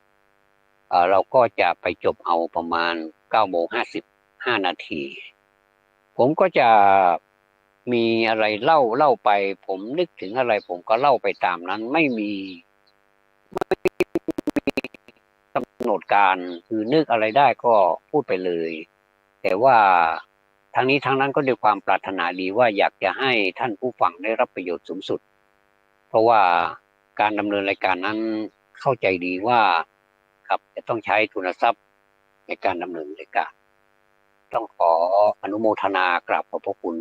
เราก็จะไปจบเอาประมาณ9:55 นาทีผมก็จะมีอะไรเล่าไปผมนึกถึงอะไรผมก็เล่าไปตามนั้นไม่มีกำหนดการคือนึกอะไรได้ก็พูดไปเลยแต่ว่าทั้งนี้ทั้งนั้นก็ด้วยความปรารถนาดีว่าอยากจะให้ท่านผู้ฟังได้รับประโยชน์สูงสุดเพราะว่าการดำเนินรายการนั้นเข้าใจดีว่าครับจะต้องใช้ทุนทรัพย์ในการดำเนินรายการต้องขออนุโมทนากราบขอบพระคุณ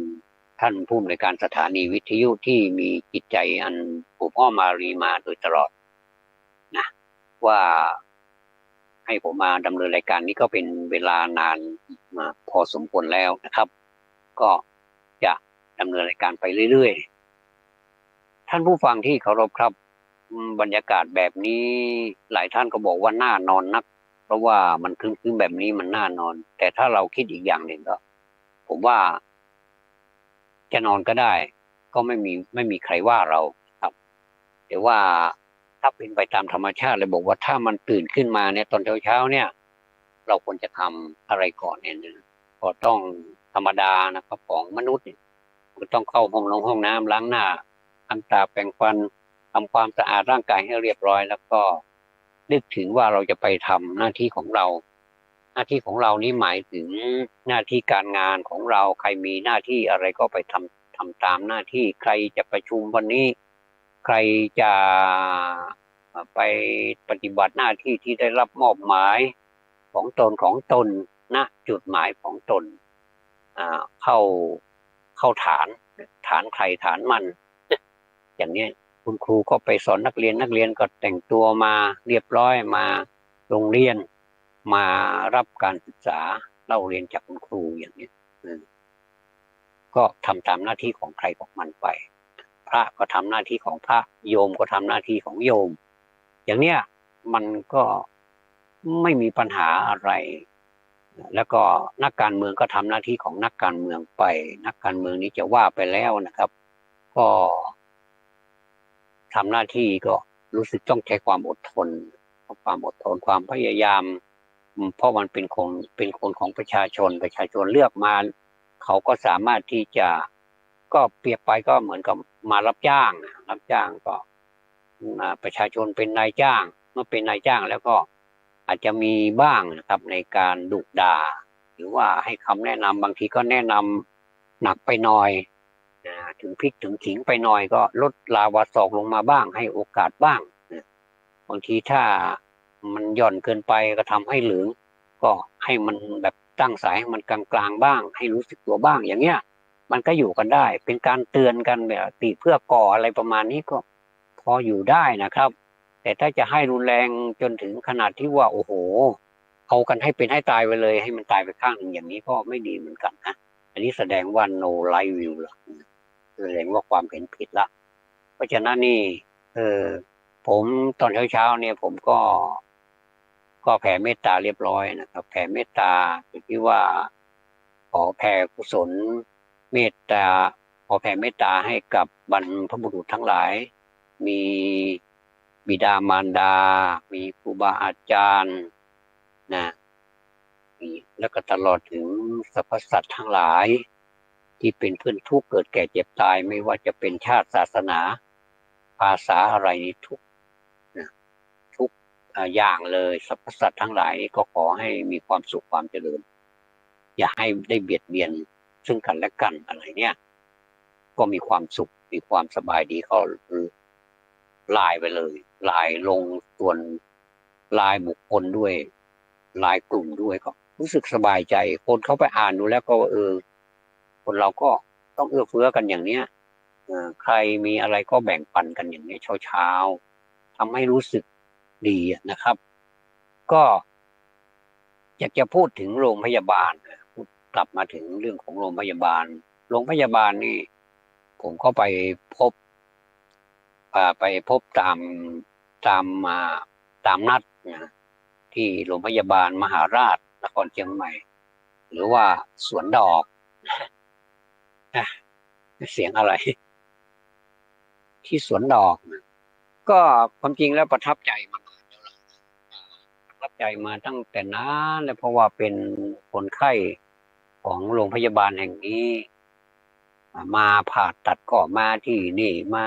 ท่านผู้อำนวยการสถานีวิทยุที่มีจิตใจอันอบอ้อมอารีมาโดยตลอดนะว่าให้ผมมาดำเนินรายการนี้ก็เป็นเวลานานมาพอสมควรแล้วนะครับก็จะดำเนินรายการไปเรื่อยๆท่านผู้ฟังที่เคารพครับบรรยากาศแบบนี้หลายท่านก็บอกว่าน่านอนนักเพราะว่ามันครึ้มๆแบบนี้มันน่านอนแต่ถ้าเราคิดอีกอย่างหนึ่งก็ผมว่าจะนอนก็ได้ก็ไม่มีใครว่าเราครับแต่ว่าถ้าเป็นไปตามธรรมชาติเลยบอกว่าถ้ามันตื่นขึ้นมาเนี่ยตอนเช้าเนี่ยเราควรจะทำอะไรก่อนเนี่ยก็ต้องธรรมดานะครับของมนุษย์เนี่ยก็ต้องเข้าห้องน้ำล้างหน้าทำตาแปรงฟันทำความสะอาดร่างกายให้เรียบร้อยแล้วก็นึกถึงว่าเราจะไปทำหน้าที่ของเราหน้าที่ของเรานี้หมายถึงหน้าที่การงานของเราใครมีหน้าที่อะไรก็ไปทำตามหน้าที่ใครจะประชุมวันนี้ใครจะไปปฏิบัติหน้าที่ที่ได้รับมอบหมายของตนณจุดหมายของตนเข้าฐานใครฐานมันอย่างนี้คุณครูก็ไปสอนนักเรียนก็แต่งตัวมาเรียบร้อยมาโรงเรียนมารับการศึกษาเล่าเรียนจากคุณครูอย่างนี้ก็ทำตามหน้าที่ของใครของมันไปพระก็ทำหน้าที่ของพระโยมก็ทำหน้าที่ของโยมอย่างเนี้ยมันก็ไม่มีปัญหาอะไรแล้วก็นักการเมืองก็ทำหน้าที่ของนักการเมืองไปนักการเมืองนี้จะว่าไปแล้วนะครับก็ทำหน้าที่ก็รู้สึกต้องใช้ความอดทนความพยายาม เพราะมันเป็นคนของประชาชนเลือกมาเขาก็สามารถที่จะก็เปรียบไปก็เหมือนกับมารับจ้างก็ประชาชนเป็นนายจ้างเมื่อเป็นนายจ้างแล้วก็อาจจะมีบ้างนะครับในการดุด่าหรือว่าให้คำแนะนำบางทีก็แนะนำหนักไปหน่อยถึงพริกถึงขิงไปหน่อยก็ลดลาวาศอกลงมาบ้างให้โอกาสบ้างบางทีถ้ามันหย่อนเกินไปก็ทำให้เหลืองก็ให้มันแบบตั้งสายให้มันกลางๆบ้างให้รู้สึกตัวบ้างอย่างเงี้ยมันก็อยู่กันได้เป็นการเตือนกันแบบติเพื่อก่ออะไรประมาณนี้ก็พออยู่ได้นะครับแต่ถ้าจะให้รุนแรงจนถึงขนาดที่ว่าโอ้โหเอากันให้เป็นให้ตายไปเลยให้มันตายไปข้างหนึ่งอย่างนี้ก็ไม่ดีเหมือนกันนะอันนี้แสดงว่า no right view ละแสดงว่าความเห็นผิดละเพราะฉะนั้นนี่ผมตอนเช้าเนี่ยผมก็แผ่เมตตาเรียบร้อยนะครับแผ่เมตตาที่ว่าขอแผ่กุศลเมตตาขอแผ่เมตตาให้กับบรรพบุรุษทั้งหลายมีบิดามารดามีครูบาอาจารย์นะแล้วก็ตลอดถึงสรรพสัตว์ทั้งหลายที่เป็นเพื่อนทุกข์เกิดแก่เจ็บตายไม่ว่าจะเป็นชาติศาสนาภาษาอะไรทุกอย่างเลยสรรพสัตว์ทั้งหลายก็ขอให้มีความสุขความเจริญอย่าให้ได้เบียดเบียนซึ่งกันและกันอะไรเนี่ยก็มีความสุขมีความสบายดีเขาลายไปเลยลายลงส่วนลายบุคคลด้วยลายกลุ่มด้วยก็รู้สึกสบายใจคนเขาไปอ่านดูแล้วก็คนเราก็ต้องเอื้อเฟื้อกันอย่างเนี้ยใครมีอะไรก็แบ่งปันกันอย่างนี้เช้าทำให้รู้สึกดีนะครับก็อยากจะพูดถึงโรงพยาบาลกลับมาถึงเรื่องของโรงพยาบาลนี่ผมก็ไปพบตามนัดนะที่โรงพยาบาลมหาราชนครเชียงใหม่หรือว่าสวนดอกเสียงอะไรที่สวนดอกก็ความจริงแล้วประทับใจมาตั้งแต่นานแล้วเพราะว่าเป็นคนไข้ของโรงพยาบาลแห่งนี้มาผ่าตัดก็มาที่นี่มา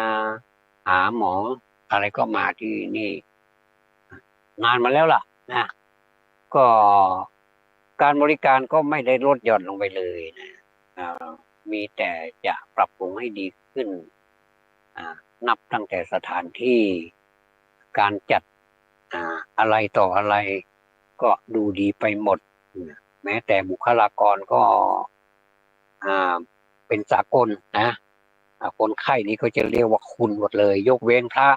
หาหมออะไรก็มาที่นี่นานมาแล้วล่ะนะก็การบริการก็ไม่ได้ลดหย่อนลงไปเลยนะมีแต่จะปรับปรุงให้ดีขึ้นนับตั้งแต่สถานที่การจัดอะไรต่ออะไรก็ดูดีไปหมดแม้แต่บุคลากรก็เป็นสากลนะคนไข้นี้ก็จะเรียกว่าคุณหมดเลยยกเว้นพระ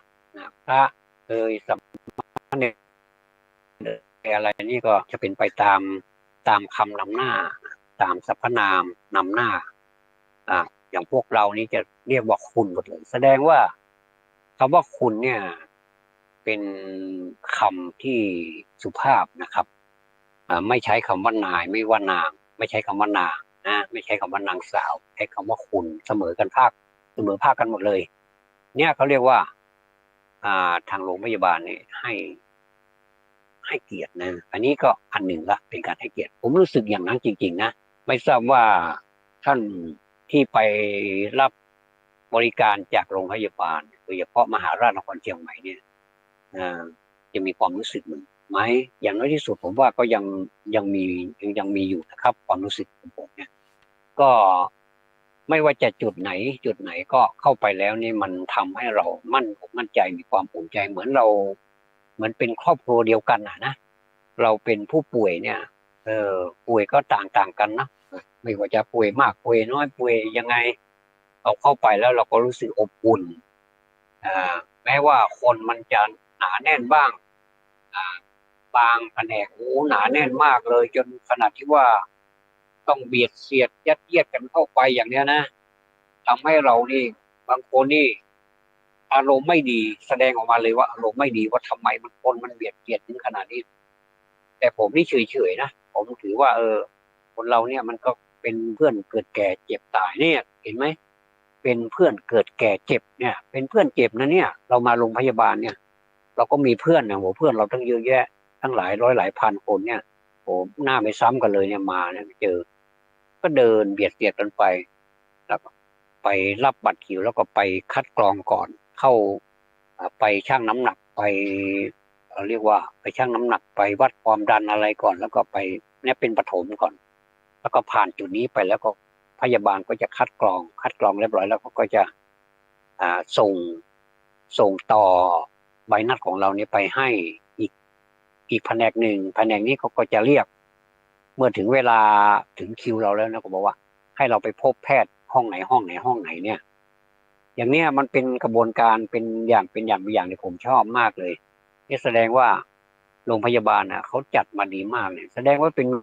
สมณเณรอะไรนี่ก็จะเป็นไปตามคำนำหน้าตามสรรพนามนำหน้าอย่างพวกเรานี้จะเรียกว่าคุณหมดเลยแสดงว่าคำว่าคุณเนี่ยเป็นคำที่สุภาพนะครับไม่ใช้คำว่านายไม่ว่านางไม่ใช้คำว่านางนะไม่ใช้คำว่านางสาวใช้คำว่าคุณเสมอภาคกันหมดเลยเนี่ยเขาเรียกว่าทางโรงพยาบาลเนี่ยให้เกียรตินะอันนี้ก็อันหนึ่งละเป็นการให้เกียรติผมรู้สึกอย่างนั้นจริงๆนะไม่ทราบว่าท่านที่ไปรับบริการจากโรงพยาบาลโดยเฉพาะมหาราชนครเชียงใหม่เนี่ยจะมีความรู้สึกเหมือนไหมอย่างน้อยที่สุดผมว่าก็ยังมีอยู่นะครับความรู้สึกของผมเนี่ยก็ไม่ว่าจะจุดไหนก็เข้าไปแล้วนี่มันทำให้เรามั่นใจมีความภูมิใจเหมือนเป็นครอบครัวเดียวกันนะเราเป็นผู้ป่วยเนี่ยป่วยก็ต่างกันนะไม่ว่าจะป่วยมากป่วยน้อยป่วยยังไงเราเข้าไปแล้วเราก็รู้สึกอบอุ่นแม้ว่าคนมันจะหนาแน่นบ้างบางแผนกหนาแน่นมากเลยจนขนาดที่ว่าต้องเบียดเสียดยัดเยียดกันเข้าไปอย่างเนี้ยนะทำให้เรานี่บางคนนี่อารมณ์ไม่ดีแสดงออกมาเลยว่าอารมณ์ไม่ดีว่าทำไมมันเบียดเสียดถึงขนาดนี้แต่ผมนี่เฉยๆนะผมถือว่าคนเราเนี่ยมันก็เป็นเพื่อนเกิดแก่เจ็บตายเนี่ยเห็นไหมเป็นเพื่อนเกิดแก่เจ็บเนี่ยเป็นเพื่อนเจ็บนะเนี่ยเรามาโรงพยาบาลเนี่ยเราก็มีเพื่อนนะโหเพื่อนเราตั้งเยอะแยะทั้งหลายร้อยหลายพันคนเนี่ย หน้าไม่ซ้ำกันเลยเนี่ยมาเนี่ยเจอก็เดินเบียดเสียดกันไปแล้วก็ไปรับบัตรคิวแล้วก็ไปคัดกรองก่อนเข้าไปชั่งน้ำหนักไปเรียกว่าไปชั่งน้ำหนักไปวัดความดันอะไรก่อนแล้วก็ไปเนี่ยเป็นปฐมก่อนแล้วก็ผ่านจุดนี้ไปแล้วก็พยาบาลก็จะคัดกรองเรียบร้อยแล้วก็จะส่งต่อใบนัดของเราเนี่ยไปให้อีกแผนกหนึ่งแผนกนี้เขาก็จะเรียกเมื่อถึงเวลาถึงคิวเราแล้วนะก็บอกว่าให้เราไปพบแพทย์ห้องไหนเนี่ยอย่างเนี้ยมันเป็นกระบวนการเป็นอย่างที่ผมชอบมากเลยนี่แสดงว่าโรงพยาบาลเขาจัดมาดีมากเลยแสดงว่าเป็นมื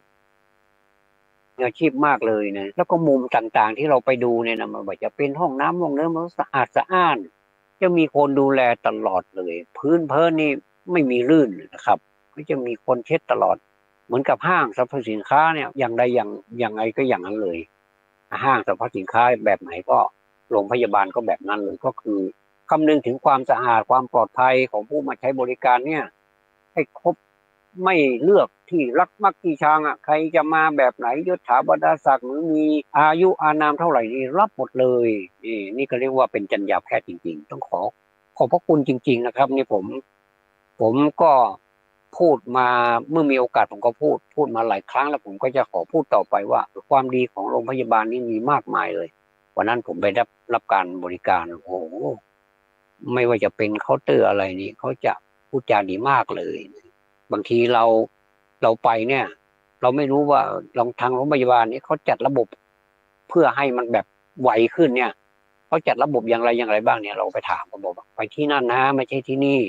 ออาชีพมากเลยนะแล้วก็มุมต่างๆที่เราไปดูเนี่ยนะมันว่าจะเป็นห้องน้ำมันสะอาดสะอ้านจะมีคนดูแลตลอดเลยพื้นนี่ไม่มีลื่นนะครับก็จะมีคนเช็ดตลอดเหมือนกับห้างสรรพสินค้าเนี่ยอย่างใดอย่างไงก็อย่างนั้นเลยห้างสรรพสินค้าแบบไหนก็โรงพยาบาลก็แบบนั้นเลยก็คือคำนึงถึงความสะอาดความปลอดภัยของผู้มาใช้บริการเนี่ยให้ครบไม่เลือกที่รักมักที่ชังใครจะมาแบบไหนยศถาบรรดาศักดิ์หรือมีอายุอานามเท่าไหร่นี่รับหมดเลยนี่ก็เรียกว่าเป็นจรรยาแพทย์จริงๆต้องขอบพระคุณจริงๆนะครับนี่ผมก็พูดมาเมื่อมีโอกาสผมก็พูดมาหลายครั้งแล้วผมก็จะขอพูดต่อไปว่าความดีของโรงพยาบาลนี่มีมากมายเลยวันนั้นผมไปรับการบริการโอ้โหไม่ว่าจะเป็นเคาน์เตอร์อะไรนี่เขาจะพูดจาดีมากเลยบางทีเราไปเนี่ยเราไม่รู้ว่าทางโรงพยาบาลนี้เขาจัดระบบเพื่อให้มันแบบไวขึ้นเนี่ยเขาจัดระบบอย่างไรบ้างเนี่ยเราไปถามเขาบอกไปที่นั่นนะไม่ใช่ที่นี่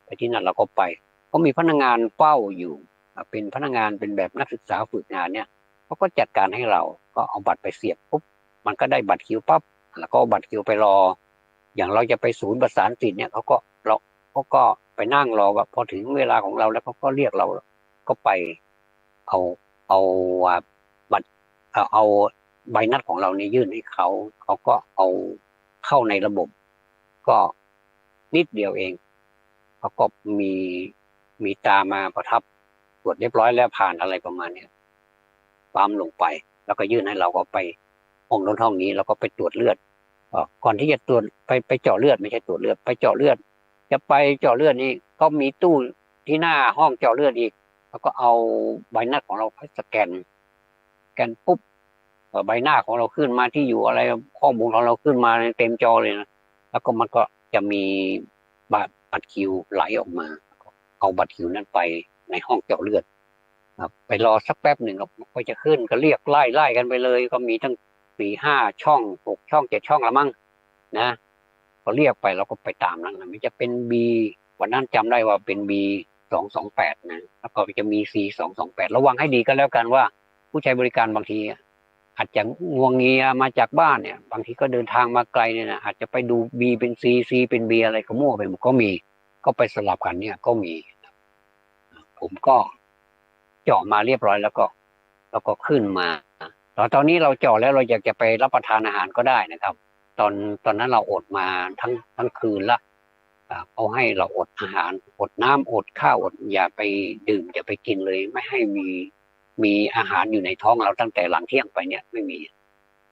ไปที่นั่นเราก็ไปเขามีพนักงานเฝ้าอยู่เป็นพนักงานเป็นแบบนักศึกษาฝึกงานเนี่ยเขาก็จัดการให้เราก็เอาบัตรไปเสียบปุ๊บมันก็ได้บัตรคิวปั๊บแล้วก็บัตรคิวไปรออย่างเราจะไปศูนย์ประสานสิทธิ์เนี่ยเขาก็ไปนั่งรอว่าพอถึงเวลาของเราแล้วเขาก็เรียกเราก็ไปเอาบัตรเอาใบนัดของเรานี่ยื่นให้เขาก็เอาเข้าในระบบก็นิดเดียวเองเขาก็มีตามาประทับตรวจเรียบร้อยแล้วผ่านอะไรประมาณนี้ปั๊มลงไปแล้วก็ยื่นให้เราก็ไปห้องโน้นห้องนี้แล้วก็ไปตรวจเลือดก่อนที่จะตรวจไปเจาะเลือดไม่ใช่ตรวจเลือดไปเจาะเลือดจะไปเจาะเลือดนี่ก็มีตู้ที่หน้าห้องเจาะเลือดอีกแล้วก็เอาใบหน้าของเราสแกนปุ๊บใบหน้าของเราขึ้นมาที่อยู่อะไรข้อมูลของเราขึ้นมาเต็มจอเลยนะแล้วก็มันก็จะมีบัตรคิวไหลออกมาเอาบัตรคิวนั้นไปในห้องเจาะเลือดไปรอสักแป๊บหนึ่งก็จะขึ้นก็เรียกไล่กันไปเลยก็มีทั้ง4-5 ช่อง6 ช่อง7 ช่องละมั้งนะพอเรียกไปเราก็ไปตามนั้นนะมันจะเป็นบีวันนั้นจำได้ว่าเป็นB228นะแล้วก็จะมีC228ระวังให้ดีก็แล้วกันว่าผู้ใช้บริการบางทีอาจจะงวงเงียมาจากบ้านเนี่ยบางทีก็เดินทางมาไกลเนี่ยนะอาจจะไปดู B เป็น C เป็น B อะไรก็มั่วไปหมดก็มีก็ไปสลับกันเนี่ยก็มีผมก็เจาะมาเรียบร้อยแล้วก็ขึ้นมาตอนนี้เราเจาะแล้วเราอยากจะไปรับประทานอาหารก็ได้นะครับตอนนั้นเราอดมาทั้งคืนละเขาให้เราอดอาหารอดน้ำอดข้าวอดอย่าไปดื่มอย่าไปกินเลยไม่ให้มีอาหารอยู่ในท้องเราตั้งแต่หลังเที่ยงไปเนี่ยไม่มี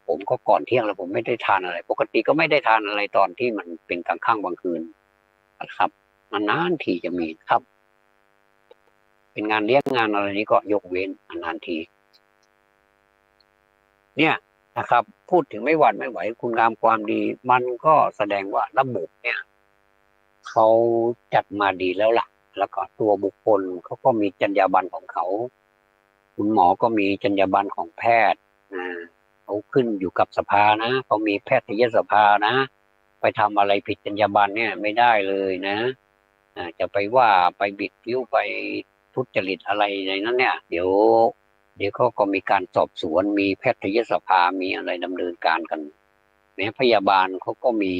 ผมก็ก่อนเที่ยงแล้วผมไม่ได้ทานอะไรปกติก็ไม่ได้ทานอะไรตอนที่มันเป็นกลางค่ำกลางคืนนะครับนานๆทีจะมีครับเป็นงานเลี้ยงงานอะไรนี้ก็ยกเว้นนานทีเนี่ยนะครับพูดถึงไม่หวั่นไม่ไหวคุณงามความดีมันก็แสดงว่าระบบเนี่ยเขาจัดมาดีแล้วล่ะแล้วก็ตัวบุคคลเขาก็มีจรรยาบรรณของเขาคุณหมอก็มีจรรยาบรรณของแพทย์เขาขึ้นอยู่กับสภานะเขามีแพทยสภานะไปทำอะไรผิดจรรยาบรรณเนี่ยไม่ได้เลยนะจะไปว่าไปบิดผิวไปทุจริตอะไรในนั้นเนี่ยเดี๋ยวเขาก็มีการสอบสวนมีแพทยสภามีอะไรดำเนินการกันแม้พยาบาลเขาก็มี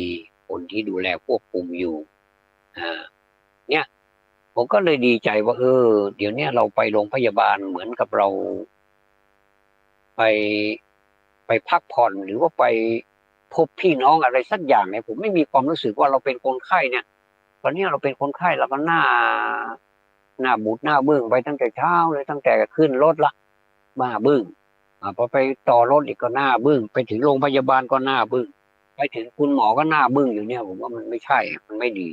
คนที่ดูแลควบคุมอยู่เนี่ยผมก็เลยดีใจว่าเดี๋ยวนี้เราไปโรงพยาบาลเหมือนกับเราไปพักผ่อนหรือว่าไปพบพี่น้องอะไรสักอย่างเนี่ยผมไม่มีความรู้สึกว่าเราเป็นคนไข้เนี่ยตอนนี้เราเป็นคนไข้เราก็ หน้าบูดหน้าบึ้งไปตั้งแต่เช้าเลยตั้งแต่ขึ้นรถละบ้าบึ้งพอไปต่อรถอีกก็หน้าบึ้งไปถึงโรงพยาบาลก็หน้าบึ้งไปถึงคุณหมอก็หน้าบึ้งอยู่เนี่ยผมว่ามันไม่ใช่มันไม่ดี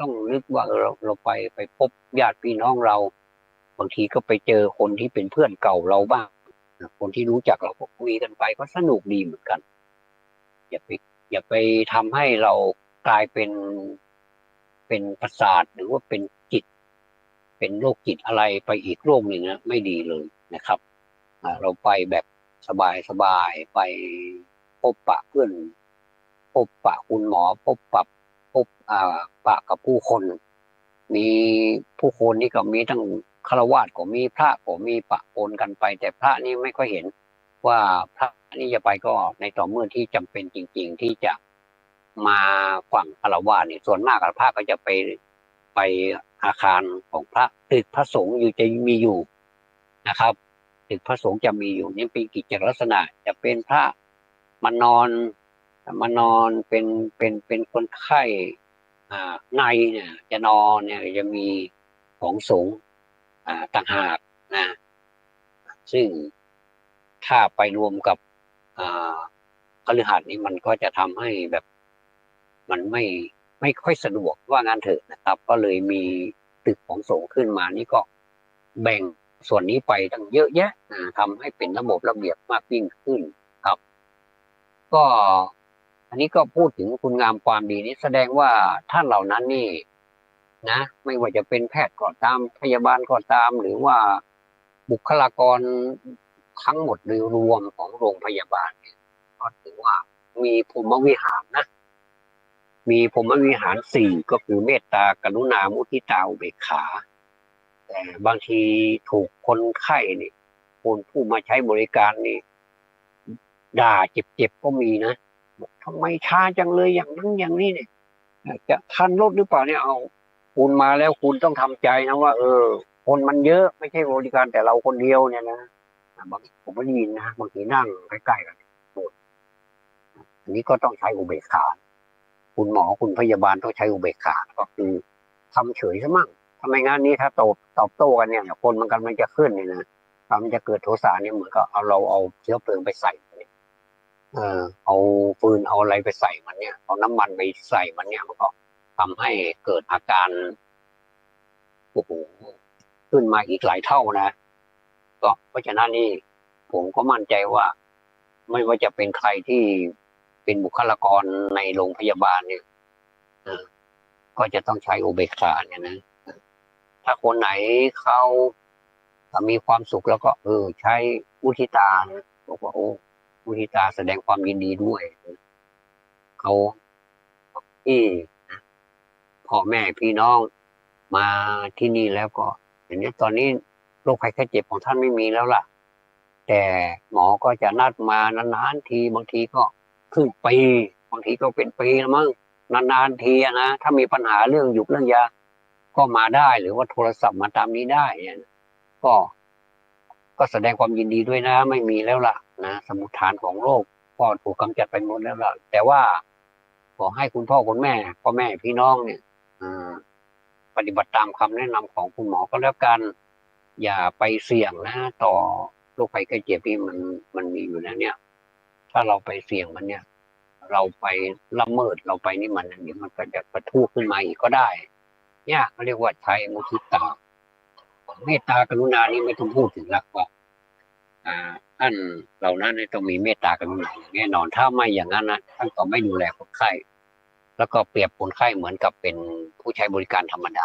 ต้องนึกว่าเราไปพบญาติพี่น้องเราบางทีก็ไปเจอคนที่เป็นเพื่อนเก่าเราบ้างคนที่รู้จักเราก็คุยกันไปก็สนุกดีเหมือนกันอย่าไปอย่าไปทำให้เรากลายเป็นประสาทหรือว่าเป็นจิตเป็นโรคจิตอะไรไปอีกโรคหนึ่งนะไม่ดีเลยนะครับเราไปแบบสบายไปพบปะเพื่อนพบปะคุณหมอพบปะกับผู้คนมีผู้คนนี่ก็มีทั้งฆราวาสก็มีพระก็มีปะปนกันไปแต่พระนี่ไม่ค่อยเห็นว่าพระนี่จะไปก็ในต่อเมื่อที่จำเป็นจริงๆที่จะมาฝั่งฆราวาสนี่ส่วนมากพระก็จะไปอาคารของพระตึกพระสงฆ์อยู่จะมีอยู่นะครับตึกพระสงฆ์จะมีอยู่นี่เป็นกิจลักษณะจะเป็นพระมานอนเป็นคนไข้ในเนี่ยจะนอนเนี่ยจะมีของสงฆ์ต่างหากนะซึ่งถ้าไปรวมกับคฤหัสถ์นี้มันก็จะทำให้แบบมันไม่ค่อยสะดวกว่างั้นเถอะนะครับ ก็เลยมีตึกของสงฆ์ขึ้นมานี่ก็แบ่งส่วนนี้ไปตั้งเยอะแยะทำให้เป็นระบบระเบียบมากยิ่งขึ้นครับ ก็อันนี้ก็พูดถึงคุณงามความดีนี้แสดงว่าท่านเหล่านั้นนี่นะไม่ว่าจะเป็นแพทย์ก็ตามพยาบาลก็ตามหรือว่าบุคลากรทั้งหมดโดยรวมของโรงพยาบาลเนี่ยก็ถือว่ามีพรหมวิหารนะมีพรหมวิหารสี่ก็คือเมตตากรุณามุทิตาอุเบกขาแต่บางทีถูกคนไข้นี่คนผู้มาใช้บริการนี่ด่าเจ็บๆก็มีนะบอกทำไมช้าจังเลยอย่างนั้นอย่างนี้เนี่ยจะทันรถหรือเปล่าเนี่ยเอาคุณมาแล้วคุณต้องทำใจนะว่าคนมันเยอะไม่ใช่บริการแต่เราคนเดียวเนี่ยนะบางผมไม่ได้ยินนะบางทีนั่งใกล้ๆกันอันนี้ก็ต้องใช้อุเบกขาคุณหมอคุณพยาบาลต้องใช้อุเบกขาก็คือทำเฉยซะมั่งทำไมงานนี้ถ้าตอบโต้กันเนี่ยคนมันจะขึ้นเนี่ยนะมันจะเกิดโทสะเนี่ยเหมือนกับเอาเชื้อเพลิงไปใส่เอาฟืนเอาอะไรไปใส่มันเนี่ยเอาน้ำมันไปใส่มันเนี่ยมันก็ทำให้เกิดอาการโอ้โหขึ้นมาอีกหลายเท่านะก็เพราะฉะนั้นนี่ผมก็มั่นใจว่าไม่ว่าจะเป็นใครที่เป็นบุคลากรในโรงพยาบาลเนี่ยก็จะต้องใช้อุเบกขาเนี่ยนะถ้าคนไหนเขามีความสุขแล้วก็ใช้มุทิตานะบอกว่าโอ้มุทิตาแสดงความยินดีด้วยเขาที่พ่อแม่พี่น้องมาที่นี่แล้วก็อย่างนี้ตอนนี้โรคภัยไข้เจ็บของท่านไม่มีแล้วล่ะแต่หมอก็จะนัดมานานๆทีบางทีก็ครึ่งปีบางทีก็เป็นปีแล้วมั้งนานๆทีนะถ้ามีปัญหาเรื่องหยุกเรื่องยาก็มาได้หรือว่าโทรศัพท์มาตามนี้ได้ก็ก็แสดงความยินดีด้วยนะไม่มีแล้วล่ะนะสมุฏฐานของโรคก็ถูกกำจัดไปหมดแล้วล่ะแต่ว่าขอให้คุณพ่อคุณแม่พ่อแม่พี่น้องเนี่ยปฏิบัติตามคำแนะนำของคุณหมอก็แล้วกันอย่าไปเสี่ยงนะต่อโรคภัยไข้เจ็บที่มันมีอยู่แล้วเนี่ยถ้าเราไปเสี่ยงมันเนี่ยเราไปละเมิดเราไปนี่มันเดี๋ยวมันก็จะประทุขึ้นมาอีกก็ได้เนี่ยเขาเรียกว่าใช้มุทิตาเมตตากรุณานี่ไม่ต้องพูดถึงละว่าท่านเหล่านั้นต้องมีเมตตากรุณาแน่นอนถ้าไม่อย่างนั้นนะท่านก็ไม่ดูแลคนไข้แล้วก็เปรียบคนไข้เหมือนกับเป็นผู้ใช้บริการธรรมดา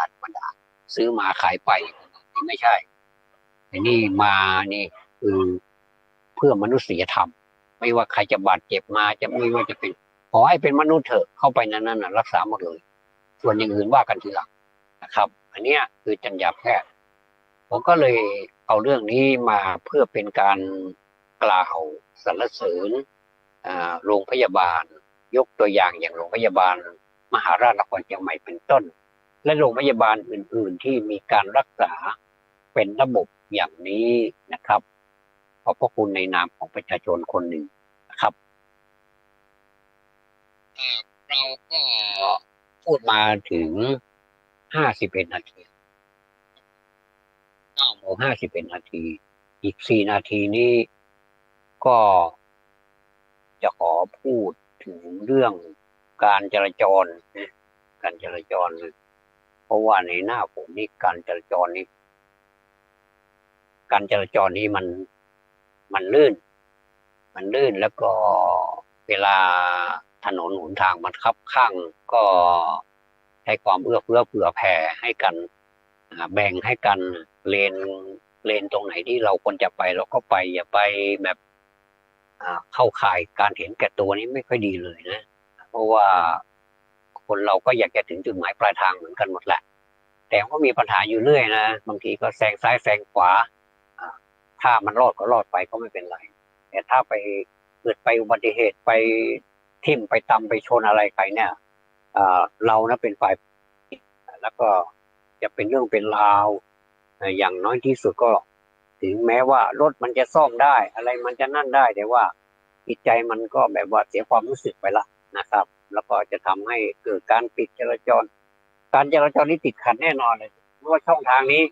ซื้อมาขายไปนี่ไม่ใช่อันนี้มานี่คือเพื่อมนุษยธรรมไม่ว่าใครจะบาดเจ็บมาจะไม่ว่าจะเป็นขอให้เป็นมนุษย์เถอะเข้าไปนั้นน่ะรักษาหมดเลยส่วนอย่างอื่นว่ากันทีหลังนะครับอันนี้คือจรรยาแพทย์ผมก็เลยเอาเรื่องนี้มาเพื่อเป็นการกล่าวสรรเสริญโรงพยาบาลยกตัวอย่างโรงพยาบาลมหาราชนครเชียงใหม่เป็นต้นและโรงพยาบาลอื่นๆที่มีการรักษาเป็นระบบอย่างนี้นะครับขอบพระคุณในนามของประชาชนคนหนึ่งนะครับเราก็พูดมาถึง51 นาที 9:51 นาทีอีก4 นาทีนี้ก็จะขอพูดถึงเรื่องการจราจรนะการจราจรเพราะว่าในหน้าฝนนี่การจราจรนี่มันลื่นแล้วก็เวลาถนนหนทางมันคับข้างก็ให้ความเอื้อเฟื้อเผื่อแผ่ให้กันแบ่งให้กันเลนตรงไหนที่เราควรจะไปเราก็ไปอย่าไปแบบเข้าข่ายการเห็นแก่ตัวนี้ไม่ค่อยดีเลยนะเพราะว่าคนเราก็อยากจะถึงจุดหมายปลายทางเหมือนกันหมดแหละแต่ก็มีปัญหาอยู่เรื่อยนะบางทีก็แซงซ้ายแซงขวาถ้ามันรอดก็รอดไปก็ไม่เป็นไรแต่ถ้าไปเกิดไปอุบัติเหตุไปทิ่มไปตำไปชนอะไรใครเนี่ยเรานะเป็นฝ่ายแล้วก็จะเป็นเรื่องเป็นราวอย่างน้อยที่สุดก็ถึงแม้ว่ารถมันจะซ่อมได้อะไรมันจะนั่นได้แต่ว่าจิตใจมันก็แบบว่าเสียความรู้สึกไปละนะครับแล้วก็จะทำให้เกิดการปิดจราจรนี่ติดขัดแน่นอนเลยเพราะว่าช่องทางนี้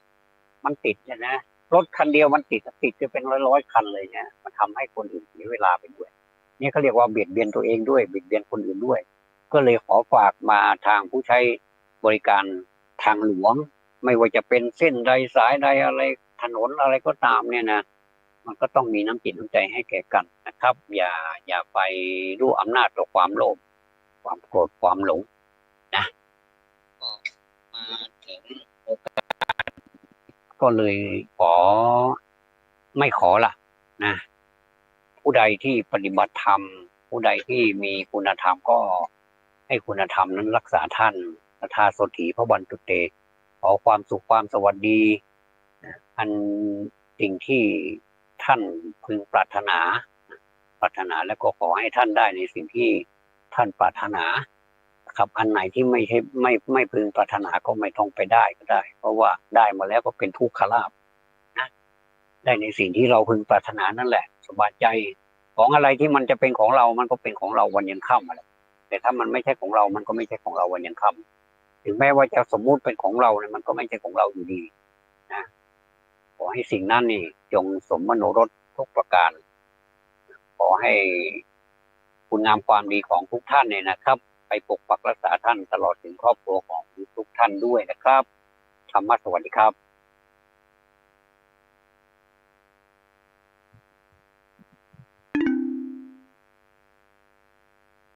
มันติดนะรถคันเดียวมันติดจะเป็นร้อยคันเลยเนี่ยมันทำให้คนอื่นเสียเวลาไปด้วยนี่เขาเรียกว่าเบียดเบียนตัวเองด้วยเบียดเบียนคนอื่นด้วยก็เลยขอฝากมาทางผู้ใช้บริการทางหลวงไม่ว่าจะเป็นเส้นใดสายใดอะไรถนนอะไรก็ตามเนี่ยนะมันก็ต้องมีน้ำจิตน้ำใจให้แก่กันนะครับอย่าไปรู้อำนาจต่อความโลภความโกรธความหลงนะก็มาถึงก็เลยไม่ขอละนะผู้ใดที่ปฏิบัติธรรมผู้ใดที่มีคุณธรรมก็ให้คุณธรรมนั้นรักษาท่านตถาสถีพระวันตุเตขอความสุขความสวัสดีอันสิ่งที่ท่านพึงปรารถนาแล้วก็ขอให้ท่านได้ในสิ่งที่ท่านปรารถนาครับอันไหนที่ไม่พึงปรารถนาก็ไม่ต้องไปได้ก็ได้เพราะว่าได้มาแล้วก็เป็นทุกขลาภนะได้ในสิ่งที่เราพึงปรารถนานั่นแหละสบายใจของอะไรที่มันจะเป็นของเรามันก็เป็นของเราวันยังค่ำอะไรแต่ถ้ามันไม่ใช่ของเรามันก็ไม่ใช่ของเราวันยังค่ำถึงแม้ว่าจะสมมุติเป็นของเราเนี่ยมันก็ไม่ใช่ของเราอยู่ดีนะขอให้สิ่งนั้นนี่จงสมมโนรสทุกประการขอให้คุณงามความดีของทุกท่านเนี่ยนะครับไปปกปักรักษาท่านตลอดถึงครอบครัวของทุกท่านด้วยนะครับธรรมะสวัสดีครับ